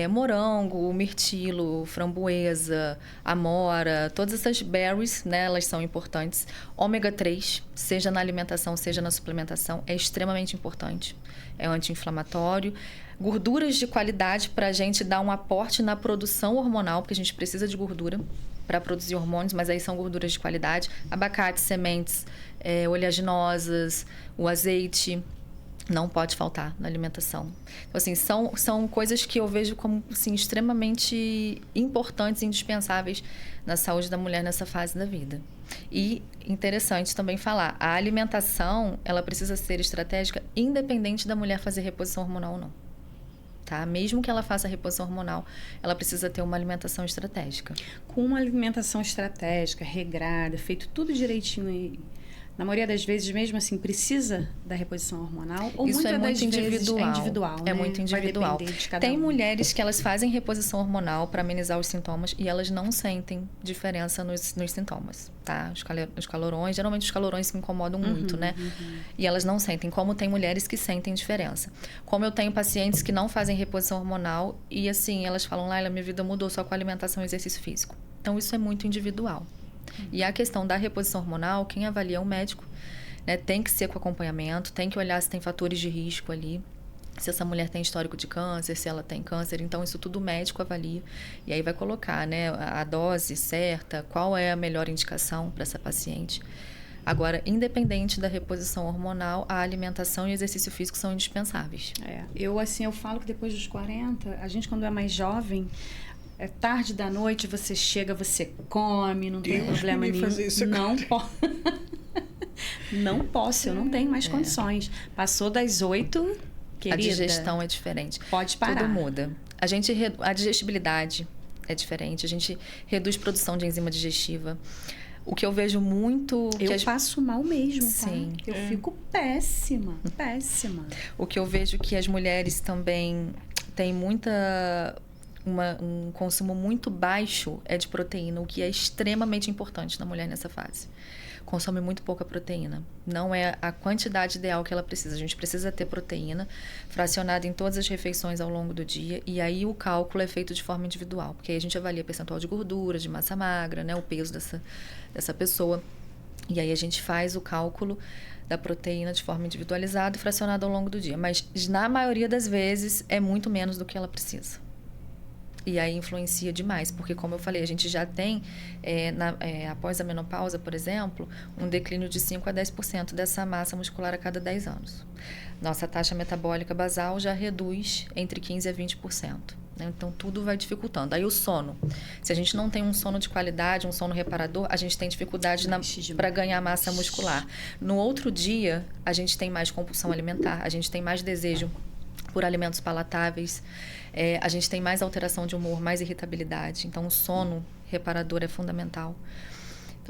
Morango, mirtilo, framboesa, amora, todas essas berries, né, elas são importantes. Ômega 3, seja na alimentação, seja na suplementação, é extremamente importante. É anti-inflamatório. Gorduras de qualidade para a gente dar um aporte na produção hormonal, porque a gente precisa de gordura para produzir hormônios, mas aí são gorduras de qualidade. Abacate, sementes, oleaginosas, o azeite... não pode faltar na alimentação. Então, assim, são coisas que eu vejo como assim, extremamente importantes e indispensáveis na saúde da mulher nessa fase da vida. E interessante também falar, a alimentação, ela precisa ser estratégica independente da mulher fazer reposição hormonal ou não. Tá? Mesmo que ela faça reposição hormonal, ela precisa ter uma alimentação estratégica. Com uma alimentação estratégica, regrada, feito tudo direitinho e... na maioria das vezes, mesmo assim, precisa da reposição hormonal? Ou isso é muito individual. É individual, né? É muito individual. Vai depender de cada Tem um. mulheres que elas fazem reposição hormonal para amenizar os sintomas e elas não sentem diferença nos sintomas, tá? Os calorões, geralmente os calorões se incomodam muito, né? E elas não sentem, como tem mulheres que sentem diferença. Como eu tenho pacientes que não fazem reposição hormonal e, assim, elas falam, Laila, minha vida mudou só com alimentação e exercício físico. Então, isso é muito individual. E a questão da reposição hormonal, quem avalia é o médico, né? Tem que ser com acompanhamento, tem que olhar se tem fatores de risco ali, se essa mulher tem histórico de câncer, se ela tem câncer. Então, isso tudo o médico avalia. E aí vai colocar, né, a dose certa, qual é a melhor indicação para essa paciente. Agora, independente da reposição hormonal, a alimentação e o exercício físico são indispensáveis. Eu falo que depois dos 40, a gente quando é mais jovem... tarde da noite, você chega, você come, não tem problema nenhum. Não posso, eu não tenho mais condições. Passou das 8, querida. A digestão é diferente. Pode parar. Tudo muda. A digestibilidade é diferente, a gente reduz produção de enzima digestiva. O que eu vejo muito... Eu passo mal mesmo, Sim. Tá? Eu fico péssima. O que eu vejo que as mulheres também têm um consumo muito baixo é de proteína, o que é extremamente importante na mulher nessa fase. Consome muito pouca proteína. Não é a quantidade ideal que ela precisa. A gente precisa ter proteína fracionada em todas as refeições ao longo do dia. E aí o cálculo é feito de forma individual. Porque aí a gente avalia percentual de gordura, de massa magra, né, o peso dessa pessoa. E aí a gente faz o cálculo da proteína de forma individualizada e fracionada ao longo do dia. Mas na maioria das vezes é muito menos do que ela precisa. E aí influencia demais, porque como eu falei, a gente já tem, após a menopausa, por exemplo, um declínio de 5 a 10% dessa massa muscular a cada 10 anos. Nossa taxa metabólica basal já reduz entre 15% a 20%. né? Então, tudo vai dificultando. Aí, o sono. Se a gente não tem um sono de qualidade, um sono reparador, a gente tem dificuldade para ganhar massa muscular. No outro dia, a gente tem mais compulsão alimentar, a gente tem mais desejo por alimentos palatáveis, a gente tem mais alteração de humor, mais irritabilidade. Então, o sono reparador é fundamental.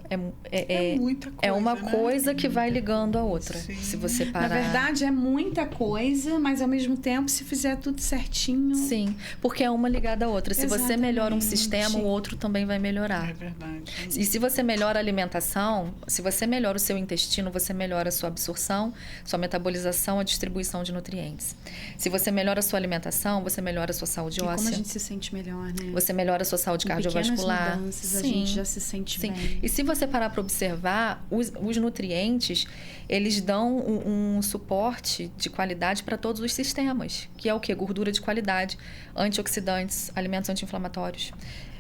É muita coisa, é uma né? coisa que vai ligando a outra. Sim. Se você parar... Na verdade, é muita coisa, mas ao mesmo tempo, se fizer tudo certinho... Sim, porque é uma ligada à outra. Se você melhora um sistema, o outro também vai melhorar. É verdade. E se você melhora a alimentação, se você melhora o seu intestino, você melhora a sua absorção, sua metabolização, a distribuição de nutrientes. Se você melhora a sua alimentação, você melhora a sua saúde óssea. E como a gente se sente melhor, né? Você melhora a sua saúde cardiovascular. Mudanças, a gente já se sente bem. E se você parar para observar, os nutrientes, eles dão um suporte de qualidade para todos os sistemas, que é o quê? Gordura de qualidade, antioxidantes, alimentos anti-inflamatórios,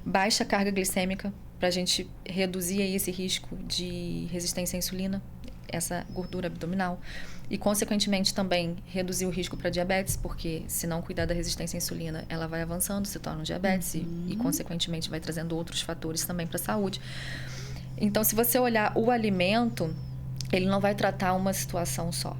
baixa carga glicêmica, para a gente reduzir aí esse risco de resistência à insulina, essa gordura abdominal. E, consequentemente, também reduzir o risco para diabetes, porque se não cuidar da resistência à insulina, ela vai avançando, se torna um diabetes e, consequentemente, vai trazendo outros fatores também para a saúde. Então, se você olhar o alimento, ele não vai tratar uma situação só.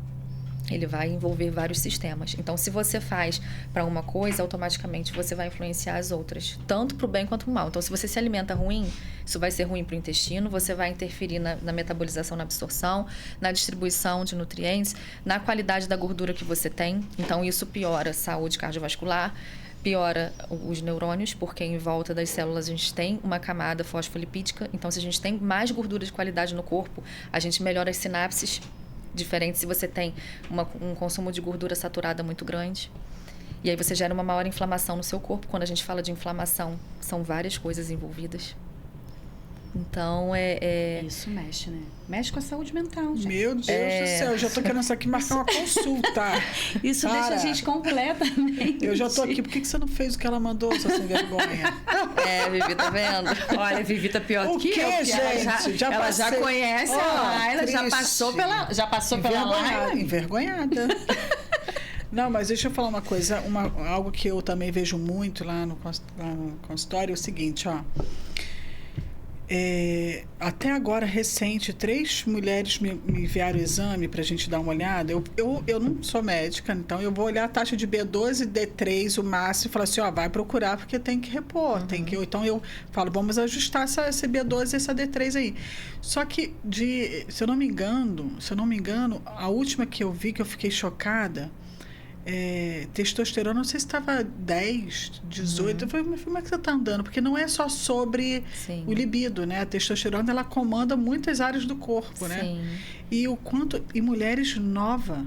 Ele vai envolver vários sistemas. Então, se você faz para uma coisa, automaticamente você vai influenciar as outras, tanto para o bem quanto para o mal. Então, se você se alimenta ruim, isso vai ser ruim para o intestino, você vai interferir na metabolização, na absorção, na distribuição de nutrientes, na qualidade da gordura que você tem. Então, isso piora a saúde cardiovascular, piora os neurônios, porque em volta das células a gente tem uma camada fosfolipídica. Então, se a gente tem mais gordura de qualidade no corpo, a gente melhora as sinapses, diferente se você tem um consumo de gordura saturada muito grande. E aí você gera uma maior inflamação no seu corpo. Quando a gente fala de inflamação, são várias coisas envolvidas. Então, Isso mexe, né? Mexe com a saúde mental, gente. Meu Deus do céu, eu já tô querendo isso aqui marcar uma consulta. Isso deixa a gente completamente... Eu já tô aqui. Por que você não fez o que ela mandou, sua sem vergonha? Vivi, tá vendo? Olha, a Vivi tá pior O que quê, eu. Porque gente? ela já conhece a Laila, já passou pela Laila. Envergonhada. Não, mas deixa eu falar uma coisa. Algo que eu também vejo muito lá no consultório é o seguinte, ó. Até agora, recente, 3 mulheres me enviaram o exame para a gente dar uma olhada. Eu não sou médica, então eu vou olhar a taxa de B12 e D3, o máximo, e falar assim, vai procurar porque tem que repor. Então eu falo, vamos ajustar essa B12 e essa D3 aí. Só que, se eu não me engano, a última que eu vi, que eu fiquei chocada, testosterona, não sei se estava 10, 18. Eu falei, mas como é que você está andando? Porque não é só sobre o libido, né? A testosterona, ela comanda muitas áreas do corpo, né? E mulheres novas.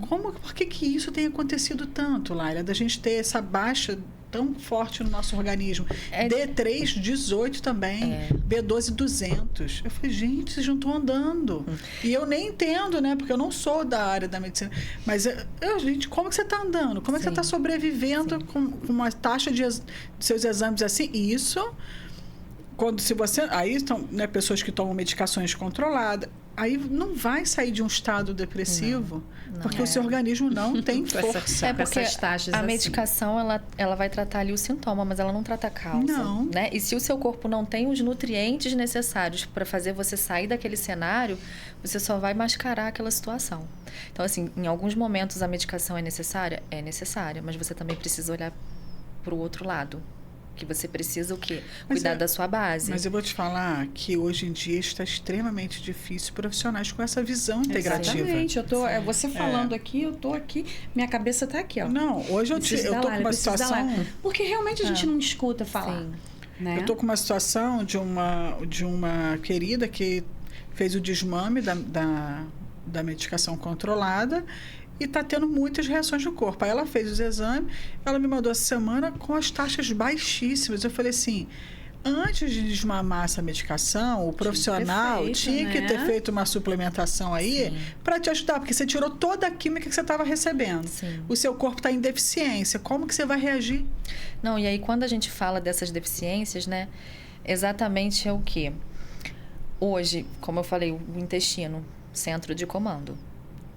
Por que isso tem acontecido tanto, Laila? Da gente ter essa baixa tão forte no nosso organismo. D3, 18 também. B12, 200. Eu falei, gente, vocês não estão andando. E eu nem entendo, né? Porque eu não sou da área da medicina. Mas, gente, como que você está andando? Como é que você está sobrevivendo com uma taxa de seus exames assim? Isso... Aí estão, né, pessoas que tomam medicações controladas, aí não vai sair de um estado depressivo, porque o seu organismo não tem força. Porque essas taxas a medicação, ela vai tratar ali o sintoma, mas ela não trata a causa. Não. Né? E se o seu corpo não tem os nutrientes necessários para fazer você sair daquele cenário, você só vai mascarar aquela situação. Então, assim, em alguns momentos a medicação é necessária? É necessária, mas você também precisa olhar para o outro lado. Que você precisa o quê? Cuidar da sua base. Mas eu vou te falar que hoje em dia está extremamente difícil profissionais com essa visão integrativa. Exatamente. Você falando aqui, eu tô aqui, minha cabeça tá aqui, ó. Não, hoje eu tô com uma situação... Porque realmente a gente não escuta falar. Né? Eu tô com uma situação de uma querida que fez o desmame da medicação controlada e está tendo muitas reações no corpo. Aí ela fez os exames, ela me mandou essa semana com as taxas baixíssimas. Eu falei assim, antes de desmamar essa medicação, o profissional tinha que ter feito uma suplementação aí para te ajudar, porque você tirou toda a química que você estava recebendo. O seu corpo está em deficiência. Como que você vai reagir? Não, e aí quando a gente fala dessas deficiências, né, exatamente é o quê? Hoje, como eu falei, o intestino, centro de comando.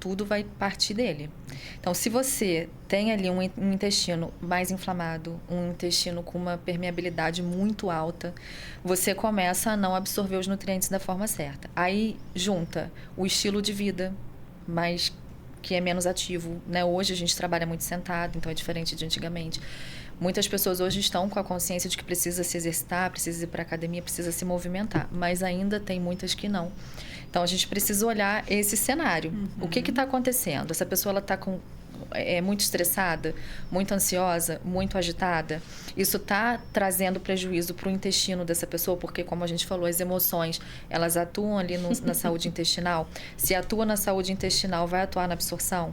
tudo vai partir dele. Então, se você tem ali um intestino mais inflamado, um intestino com uma permeabilidade muito alta, você começa a não absorver os nutrientes da forma certa. Aí, junta o estilo de vida, mas que é menos ativo, né? Hoje a gente trabalha muito sentado, então é diferente de antigamente. Muitas pessoas hoje estão com a consciência de que precisa se exercitar, precisa ir para a academia, precisa se movimentar, mas ainda tem muitas que não. Então, a gente precisa olhar esse cenário. O que está acontecendo? Essa pessoa ela está muito estressada, muito ansiosa, muito agitada. Isso está trazendo prejuízo para o intestino dessa pessoa, porque, como a gente falou, as emoções, elas atuam ali na saúde intestinal. Se atua na saúde intestinal, vai atuar na absorção?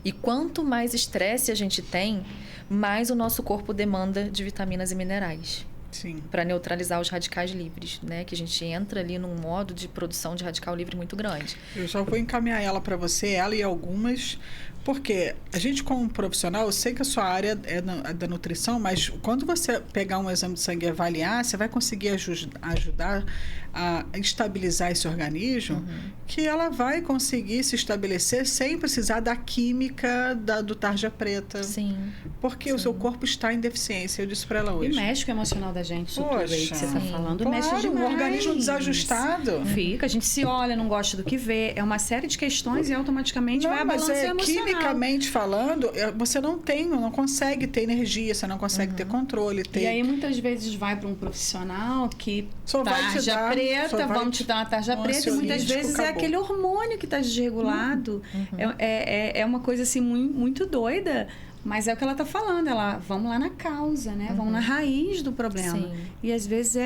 E quanto mais estresse a gente tem, mais o nosso corpo demanda de vitaminas e minerais. Sim. Para neutralizar os radicais livres, né? Que a gente entra ali num modo de produção de radical livre muito grande. Eu já vou encaminhar ela para você, ela e algumas, porque a gente como profissional, eu sei que a sua área é da nutrição, mas quando você pegar um exame de sangue e avaliar, você vai conseguir ajudar a estabilizar esse organismo, que ela vai conseguir se estabelecer sem precisar da química do tarja preta. Sim. Porque o seu corpo está em deficiência, eu disse para ela hoje. E mexe com o emocional da gente, isso tudo aí que você está falando. Claro, mexe demais. um organismo desajustado. Fica, a gente se olha, não gosta do que vê, é uma série de questões e automaticamente vai balançar emocional. Quimicamente falando, você não consegue ter energia, você não consegue ter controle. E aí muitas vezes vai para um profissional que só tarja preta, vamos te dar uma tarja preta, e muitas vezes acabou. É aquele hormônio que está desregulado. É uma coisa assim muito doida. Mas é o que ela está falando, vamos lá na causa, né? Vamos na raiz do problema. Sim. E às vezes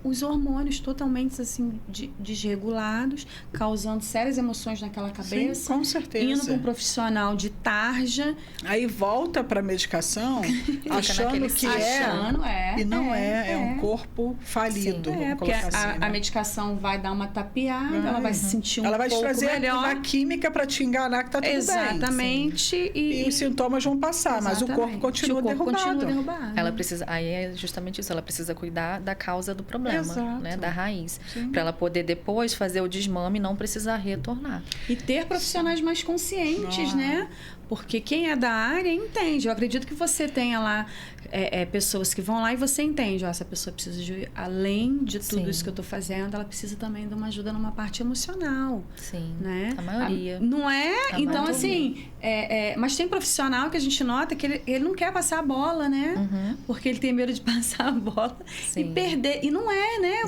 os hormônios totalmente assim desregulados, causando sérias emoções naquela cabeça. Sim, com certeza. Indo para um profissional de tarja. Aí volta para a medicação achando que e não é um corpo falido. Sim, porque a medicação vai dar uma tapeada, ela vai se sentir ela vai pouco te trazer melhor. uma química para te enganar que tá tudo Exatamente. bem. E os sintomas vão passar, mas o corpo continua derrubado. Ela precisa, aí é justamente isso, ela precisa cuidar da causa do problema. Né, da raiz, para ela poder depois fazer o desmame e não precisar retornar. E ter profissionais mais conscientes, né? Porque quem é da área entende. Eu acredito que você tenha lá pessoas que vão lá e você entende. Essa pessoa precisa de, além de tudo isso que eu estou fazendo, ela precisa também de uma ajuda numa parte emocional. Sim, né? a maioria. Não é? Então, maioria. Assim, mas tem profissional que a gente nota que ele não quer passar a bola, né? Porque ele tem medo de passar a bola e perder. E não é, né?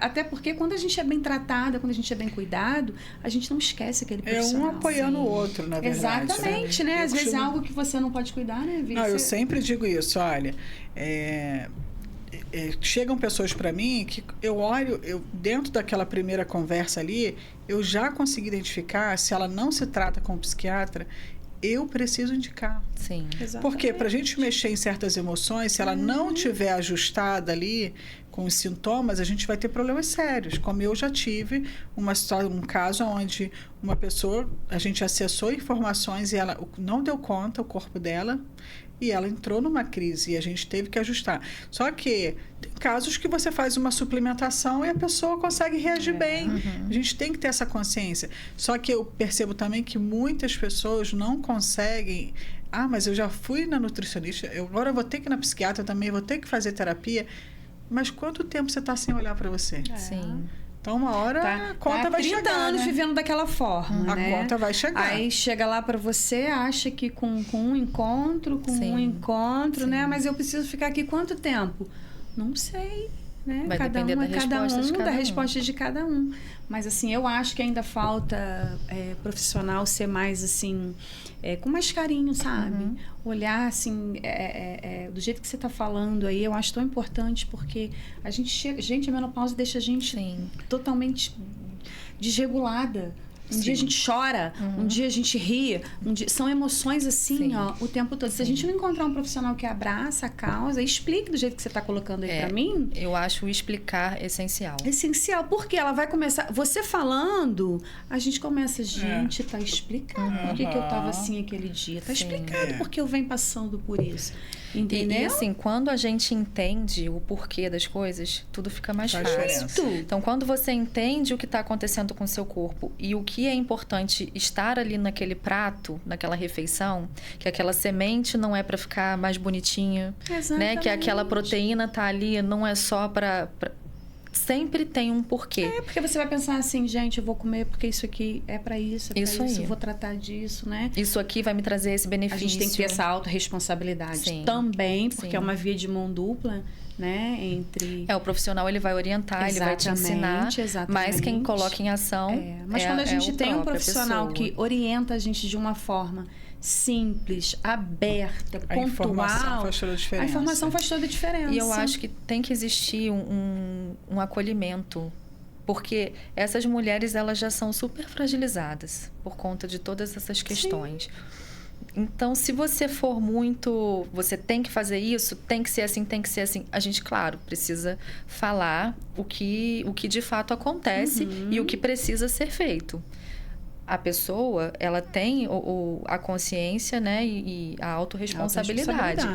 Até porque quando a gente é bem tratada, quando a gente é bem cuidado, a gente não esquece aquele profissional. É um apoiando o outro, na verdade. Exatamente, né? Às vezes é algo que você não pode cuidar, né, Vicky? Não, eu sempre digo isso, olha, chegam pessoas para mim que eu olho, dentro daquela primeira conversa ali, eu já consegui identificar, se ela não se trata com um psiquiatra, eu preciso indicar. Sim. Exatamente. Porque para a gente mexer em certas emoções, se ela não tiver ajustada ali com os sintomas, a gente vai ter problemas sérios. Como eu já tive um caso onde uma pessoa, a gente acessou informações e ela não deu conta, o corpo dela, e ela entrou numa crise e a gente teve que ajustar. Só que tem casos que você faz uma suplementação e a pessoa consegue reagir bem. A gente tem que ter essa consciência. Só que eu percebo também que muitas pessoas não conseguem... mas eu já fui na nutricionista, agora eu vou ter que ir na psiquiatra também, vou ter que fazer terapia. Mas quanto tempo você está sem olhar para você? Sim. Então, uma hora a conta vai chegar. 30 anos vivendo daquela forma, né? A conta vai chegar. Aí chega lá para você, acha que com um encontro, né? Mas eu preciso ficar aqui quanto tempo? Não sei, né? Vai depender da resposta de cada um. Mas, assim, eu acho que ainda falta profissional ser mais, assim... com mais carinho, sabe? Olhar, assim, do jeito que você está falando aí, eu acho tão importante, porque a gente, a menopausa deixa a gente totalmente desregulada. Um dia a gente chora, um dia a gente ri, são emoções assim, o tempo todo. Se a gente não encontrar um profissional que abraça a causa, explique do jeito que você está colocando aí para mim. Eu acho o explicar essencial. Essencial, porque ela vai começar... Você falando, a gente começa, gente, tá explicado por que eu tava assim aquele dia. Tá explicado porque eu venho passando por isso. Entendeu? E assim, quando a gente entende o porquê das coisas, tudo fica mais fácil. Então, quando você entende o que está acontecendo com o seu corpo e o que que é importante estar ali naquele prato, naquela refeição, que aquela semente não é para ficar mais bonitinha, né? Que aquela proteína tá ali, não é só para sempre tem um porquê. Porque você vai pensar assim, gente, eu vou comer porque isso aqui é para isso, isso aí. Eu vou tratar disso, né? Isso aqui vai me trazer esse benefício. A gente tem que ter essa autorresponsabilidade também, porque é uma via de mão dupla, né? Entre... o profissional, ele vai orientar, ele vai te ensinar, mas quem coloca em ação Mas quando a gente tem um profissional pessoa. que orienta a gente de uma forma simples, aberta, pontual, informação faz toda a diferença. A informação faz toda a diferença. E eu acho que tem que existir um acolhimento, porque essas mulheres, elas já são super fragilizadas por conta de todas essas questões. Sim. Então, se você for muito... Você tem que fazer isso, tem que ser assim, tem que ser assim. A gente, claro, precisa falar o que de fato acontece e o que precisa ser feito. A pessoa, ela tem a consciência, né, e a autorresponsabilidade.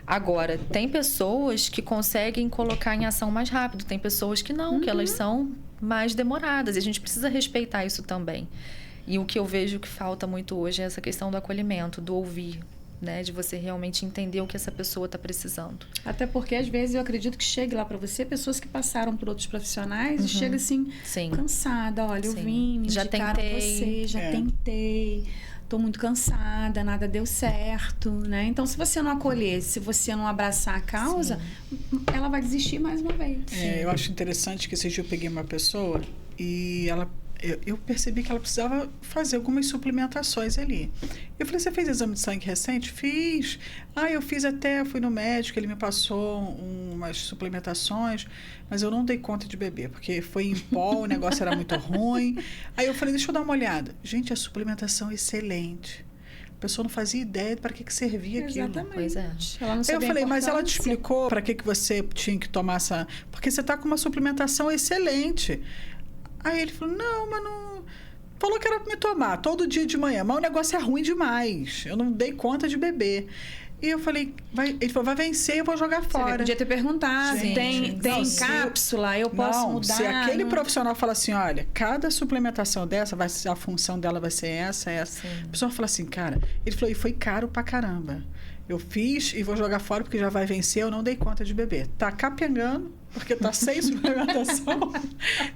Agora, tem pessoas que conseguem colocar em ação mais rápido. Tem pessoas que não, que elas são mais demoradas. E a gente precisa respeitar isso também. E o que eu vejo que falta muito hoje é essa questão do acolhimento, do ouvir, né? De você realmente entender o que essa pessoa está precisando. Até porque, às vezes, eu acredito que chegue lá para você pessoas que passaram por outros profissionais e chega assim, cansada. Olha, eu vim, me indicaram você, já tentei, tô muito cansada, nada deu certo, né? Então, se você não acolher, se você não abraçar a causa, ela vai desistir mais uma vez. Eu acho interessante que esse dia eu peguei uma pessoa e ela... Eu percebi que ela precisava fazer algumas suplementações ali. Eu falei, você fez exame de sangue recente? Fiz. Eu fiz fui no médico, ele me passou umas suplementações, mas eu não dei conta de beber, porque foi em pó, o negócio era muito ruim. Aí eu falei, deixa eu dar uma olhada. Gente, a suplementação é excelente. A pessoa não fazia ideia para que servia aquilo. Exatamente. Pois é. Eu falei, mas ela te explicou para que você tinha que tomar essa... Porque você está com uma suplementação excelente. Aí ele falou, não, mas não... Falou que era para me tomar todo dia de manhã, mas o negócio é ruim demais. Eu não dei conta de beber. E eu falei, ele falou, vai vencer, eu vou jogar fora. Você podia ter perguntado, tem cápsula, eu posso mudar. Se aquele profissional fala assim, olha, cada suplementação dessa, a função dela vai ser essa. A pessoa fala assim, cara, ele falou, e foi caro pra caramba. Eu fiz e vou jogar fora porque já vai vencer, eu não dei conta de beber. Tá capengando, porque tá sem suplementação.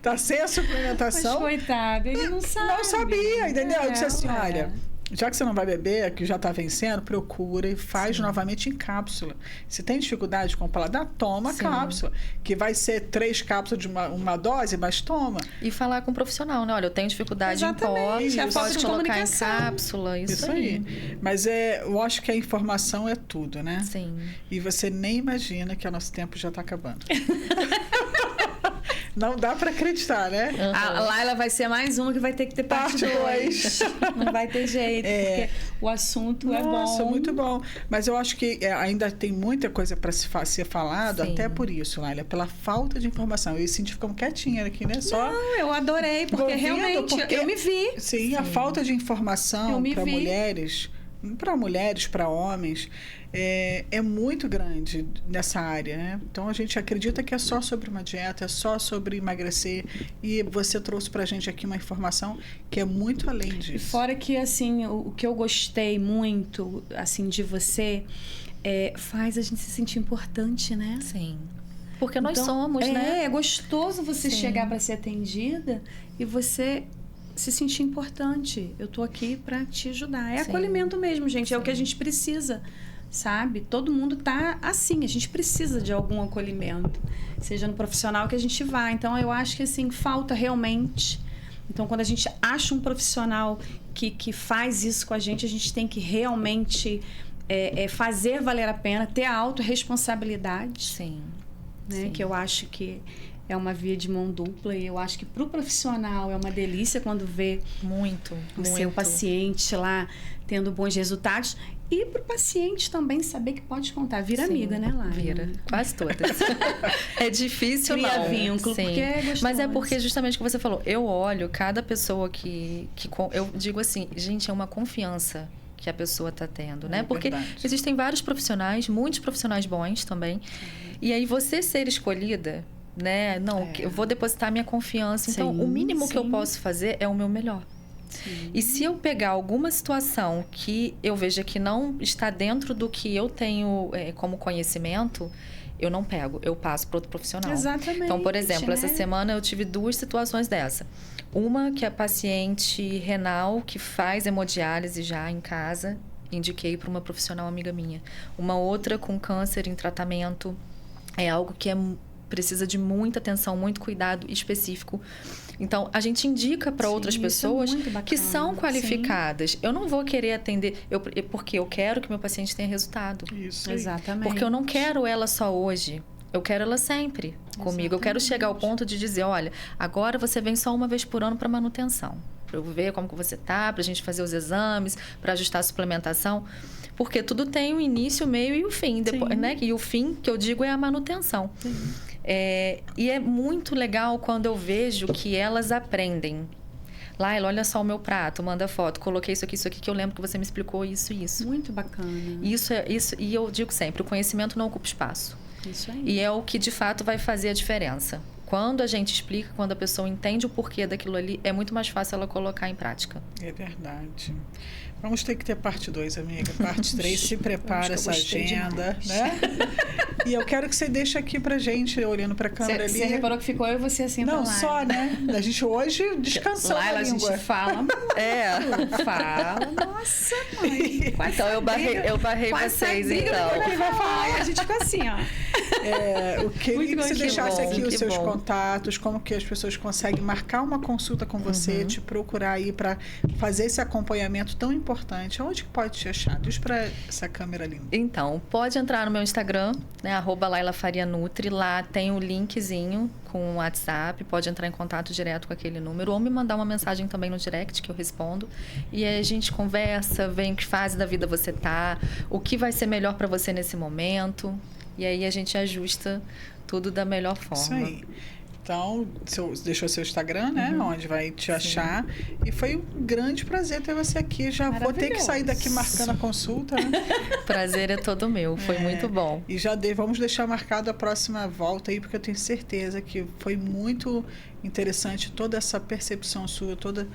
Tá sem a suplementação. Mas coitado, ele não sabe. Não sabia, entendeu? Eu disse assim, olha... Já que você não vai beber, que já está vencendo, procura e faz novamente em cápsula. Se tem dificuldade com o paladar, toma a cápsula. Que vai ser 3 cápsulas de uma dose, mas toma. E falar com o profissional, né? Olha, eu tenho dificuldade em pó, pode colocar em cápsula, isso aí. Mas eu acho que a informação é tudo, né? Sim. E você nem imagina que o nosso tempo já está acabando. Não dá para acreditar, né? A Laila vai ser mais uma que vai ter que ter parte 2. Não vai ter jeito, porque o assunto é bom. Nossa, muito bom. Mas eu acho que ainda tem muita coisa para ser falado, até por isso, Laila, pela falta de informação. Eu senti ficamos quietinha aqui, né? Não, eu adorei, porque realmente eu me vi. Sim, a falta de informação para mulheres, para homens, é muito grande nessa área, né? Então, a gente acredita que é só sobre uma dieta, é só sobre emagrecer. E você trouxe pra gente aqui uma informação que é muito além disso. E fora que, assim, o que eu gostei muito, assim, de você, faz a gente se sentir importante, né? Sim. Porque nós somos, né? É gostoso você chegar para ser atendida e você... se sentir importante. Eu tô aqui para te ajudar. Acolhimento mesmo, gente. É o que a gente precisa, sabe? Todo mundo tá assim. A gente precisa de algum acolhimento. Seja no profissional que a gente vá. Então, eu acho que, assim, falta realmente. Então, quando a gente acha um profissional que faz isso com a gente tem que realmente fazer valer a pena, ter a autorresponsabilidade. Sim. Né? Que eu acho que é uma via de mão dupla e eu acho que para o profissional é uma delícia quando vê o seu paciente lá tendo bons resultados e para o paciente também saber que pode contar. Vira amiga, né, Lara? Vira. Quase todas. É difícil, cria vínculo, porque é gostoso. Mas é porque justamente o que você falou, eu olho cada pessoa que eu digo assim, gente, é uma confiança que a pessoa está tendo, né? Porque existem vários profissionais, muitos profissionais bons também. E aí você ser escolhida, né? Não, eu vou depositar minha confiança. Então, o mínimo que eu posso fazer é o meu melhor. Sim. E se eu pegar alguma situação que eu veja que não está dentro do que eu tenho como conhecimento, eu não pego, eu passo para outro profissional. Exatamente. Então, por exemplo, né? essa semana eu tive 2 situações dessa. Uma que é paciente renal que faz hemodiálise já em casa, indiquei para uma profissional amiga minha. Uma outra com câncer em tratamento, é algo que precisa de muita atenção, muito cuidado específico. Então, a gente indica para outras pessoas que são qualificadas. Sim. Eu não vou querer atender, porque eu quero que meu paciente tenha resultado. Isso. Exatamente. Porque eu não quero ela só hoje. Eu quero ela sempre comigo. Exatamente. Eu quero chegar ao ponto de dizer, olha, agora você vem só uma vez por ano para manutenção. Para eu ver como que você tá, para a gente fazer os exames, para ajustar a suplementação. Porque tudo tem um início, meio e o fim. Depois, né? E o fim, que eu digo, é a manutenção. E é muito legal quando eu vejo que elas aprendem. Laila, olha só o meu prato, manda foto, coloquei isso aqui, que eu lembro que você me explicou isso e isso. Muito bacana. Isso, e eu digo sempre, o conhecimento não ocupa espaço. Isso aí. E é o que de fato vai fazer a diferença. Quando a gente explica, quando a pessoa entende o porquê daquilo ali, é muito mais fácil ela colocar em prática. É verdade. Vamos ter que ter parte 2, amiga. Parte 3, se prepara essa agenda, né? E eu quero que você deixe aqui pra gente, olhando pra câmera ali. Você reparou que ficou eu e você assim Não, só, né? A gente hoje descansou Laila, a língua. A gente fala. Fala. Nossa, mãe. Então, eu barrei vocês, então. Que vai falar, e a gente ficou assim, ó. Eu queria que você deixasse aqui os seus bom. Contatos, como que as pessoas conseguem marcar uma consulta com você, te procurar aí para fazer esse acompanhamento tão importante. Onde que pode te achar? Diz para essa câmera linda. Então, pode entrar no meu Instagram, né, @LailaFariaNutri. Lá tem o linkzinho com o WhatsApp. Pode entrar em contato direto com aquele número ou me mandar uma mensagem também no direct que eu respondo. E aí a gente conversa, vê em que fase da vida você tá, o que vai ser melhor para você nesse momento. E aí a gente ajusta tudo da melhor forma. Isso aí. Então, deixou seu Instagram, né? Onde vai te achar. E foi um grande prazer ter você aqui. Já vou ter que sair daqui marcando a consulta, né? Prazer é todo meu. Foi muito bom. E vamos deixar marcado a próxima volta aí, porque eu tenho certeza que foi muito interessante toda essa percepção sua, toda,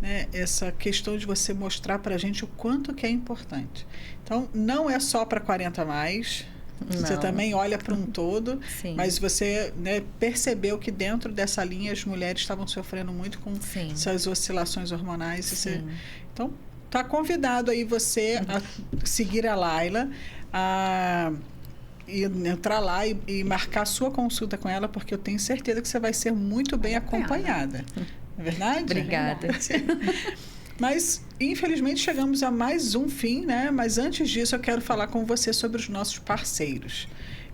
né, essa questão de você mostrar pra gente o quanto que é importante. Então, não é só para 40 a mais. Você Não. também olha para um todo, Sim. mas você, né, percebeu que dentro dessa linha as mulheres estavam sofrendo muito com essas oscilações hormonais. Então, tá convidado aí você a seguir a Laila, a entrar lá e marcar a sua consulta com ela, porque eu tenho certeza que você vai ser muito bem acompanhada. Não é verdade? Obrigada. Mas, infelizmente, chegamos a mais um fim, né? Mas antes disso, eu quero falar com você sobre os nossos parceiros.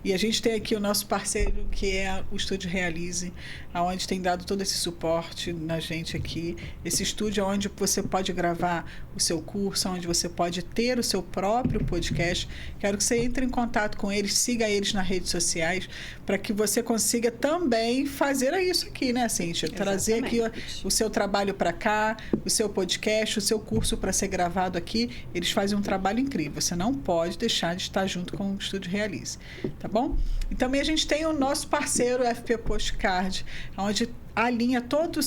E a gente tem aqui o nosso parceiro, que é o Estúdio Realize, onde tem dado todo esse suporte na gente aqui. Esse estúdio onde você pode gravar o seu curso, onde você pode ter o seu próprio podcast. Quero que você entre em contato com eles, siga eles nas redes sociais, para que você consiga também fazer isso aqui, né, Cíntia? Trazer aqui o seu trabalho para cá, o seu podcast, o seu curso para ser gravado aqui. Eles fazem um trabalho incrível. Você não pode deixar de estar junto com o Estúdio Realize. Tá bom? E também a gente tem o nosso parceiro FP Postcard, onde alinha todo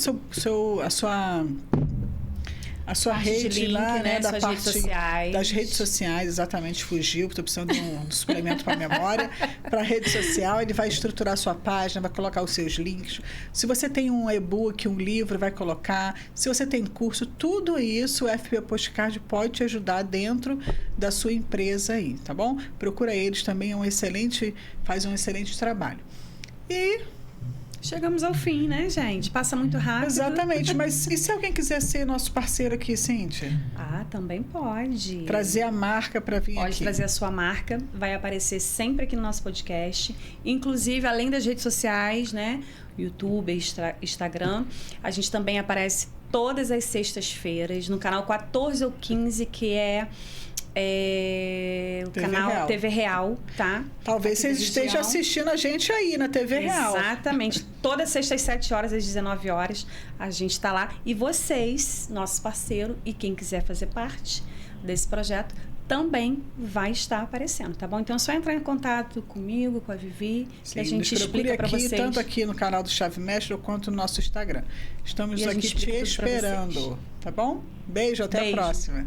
a sua rede link, lá, né? Da suas parte redes sociais. das redes sociais, exatamente, fugiu, estou precisando de um suplemento para a memória. Para a rede social, ele vai estruturar a sua página, vai colocar os seus links. Se você tem um e-book, um livro, vai colocar. Se você tem curso, tudo isso o FP Postcard pode te ajudar dentro da sua empresa aí, tá bom? Procura eles também, faz um excelente trabalho. E chegamos ao fim, né, gente? Passa muito rápido. exatamente, mas e se alguém quiser ser nosso parceiro aqui, Cíntia? Também pode. Trazer a marca para vir Pode aqui. trazer a sua marca, vai aparecer sempre aqui no nosso podcast. Inclusive, além das redes sociais, né? YouTube, Instagram. A gente também aparece todas as sextas-feiras no canal 14 ou 15, que é o TV canal Real. TV Real, tá? Talvez você esteja assistindo a gente aí na TV Real. Exatamente. Toda sexta às 7 horas, às 19 horas, a gente está lá. E vocês, nosso parceiro, e quem quiser fazer parte desse projeto, também vai estar aparecendo, tá bom? Então é só entrar em contato comigo, com a Vivi, que a gente explica para vocês. Tanto aqui no canal do Chave Mestre quanto no nosso Instagram. Estamos aqui te esperando, tá bom? Beijo, até a próxima.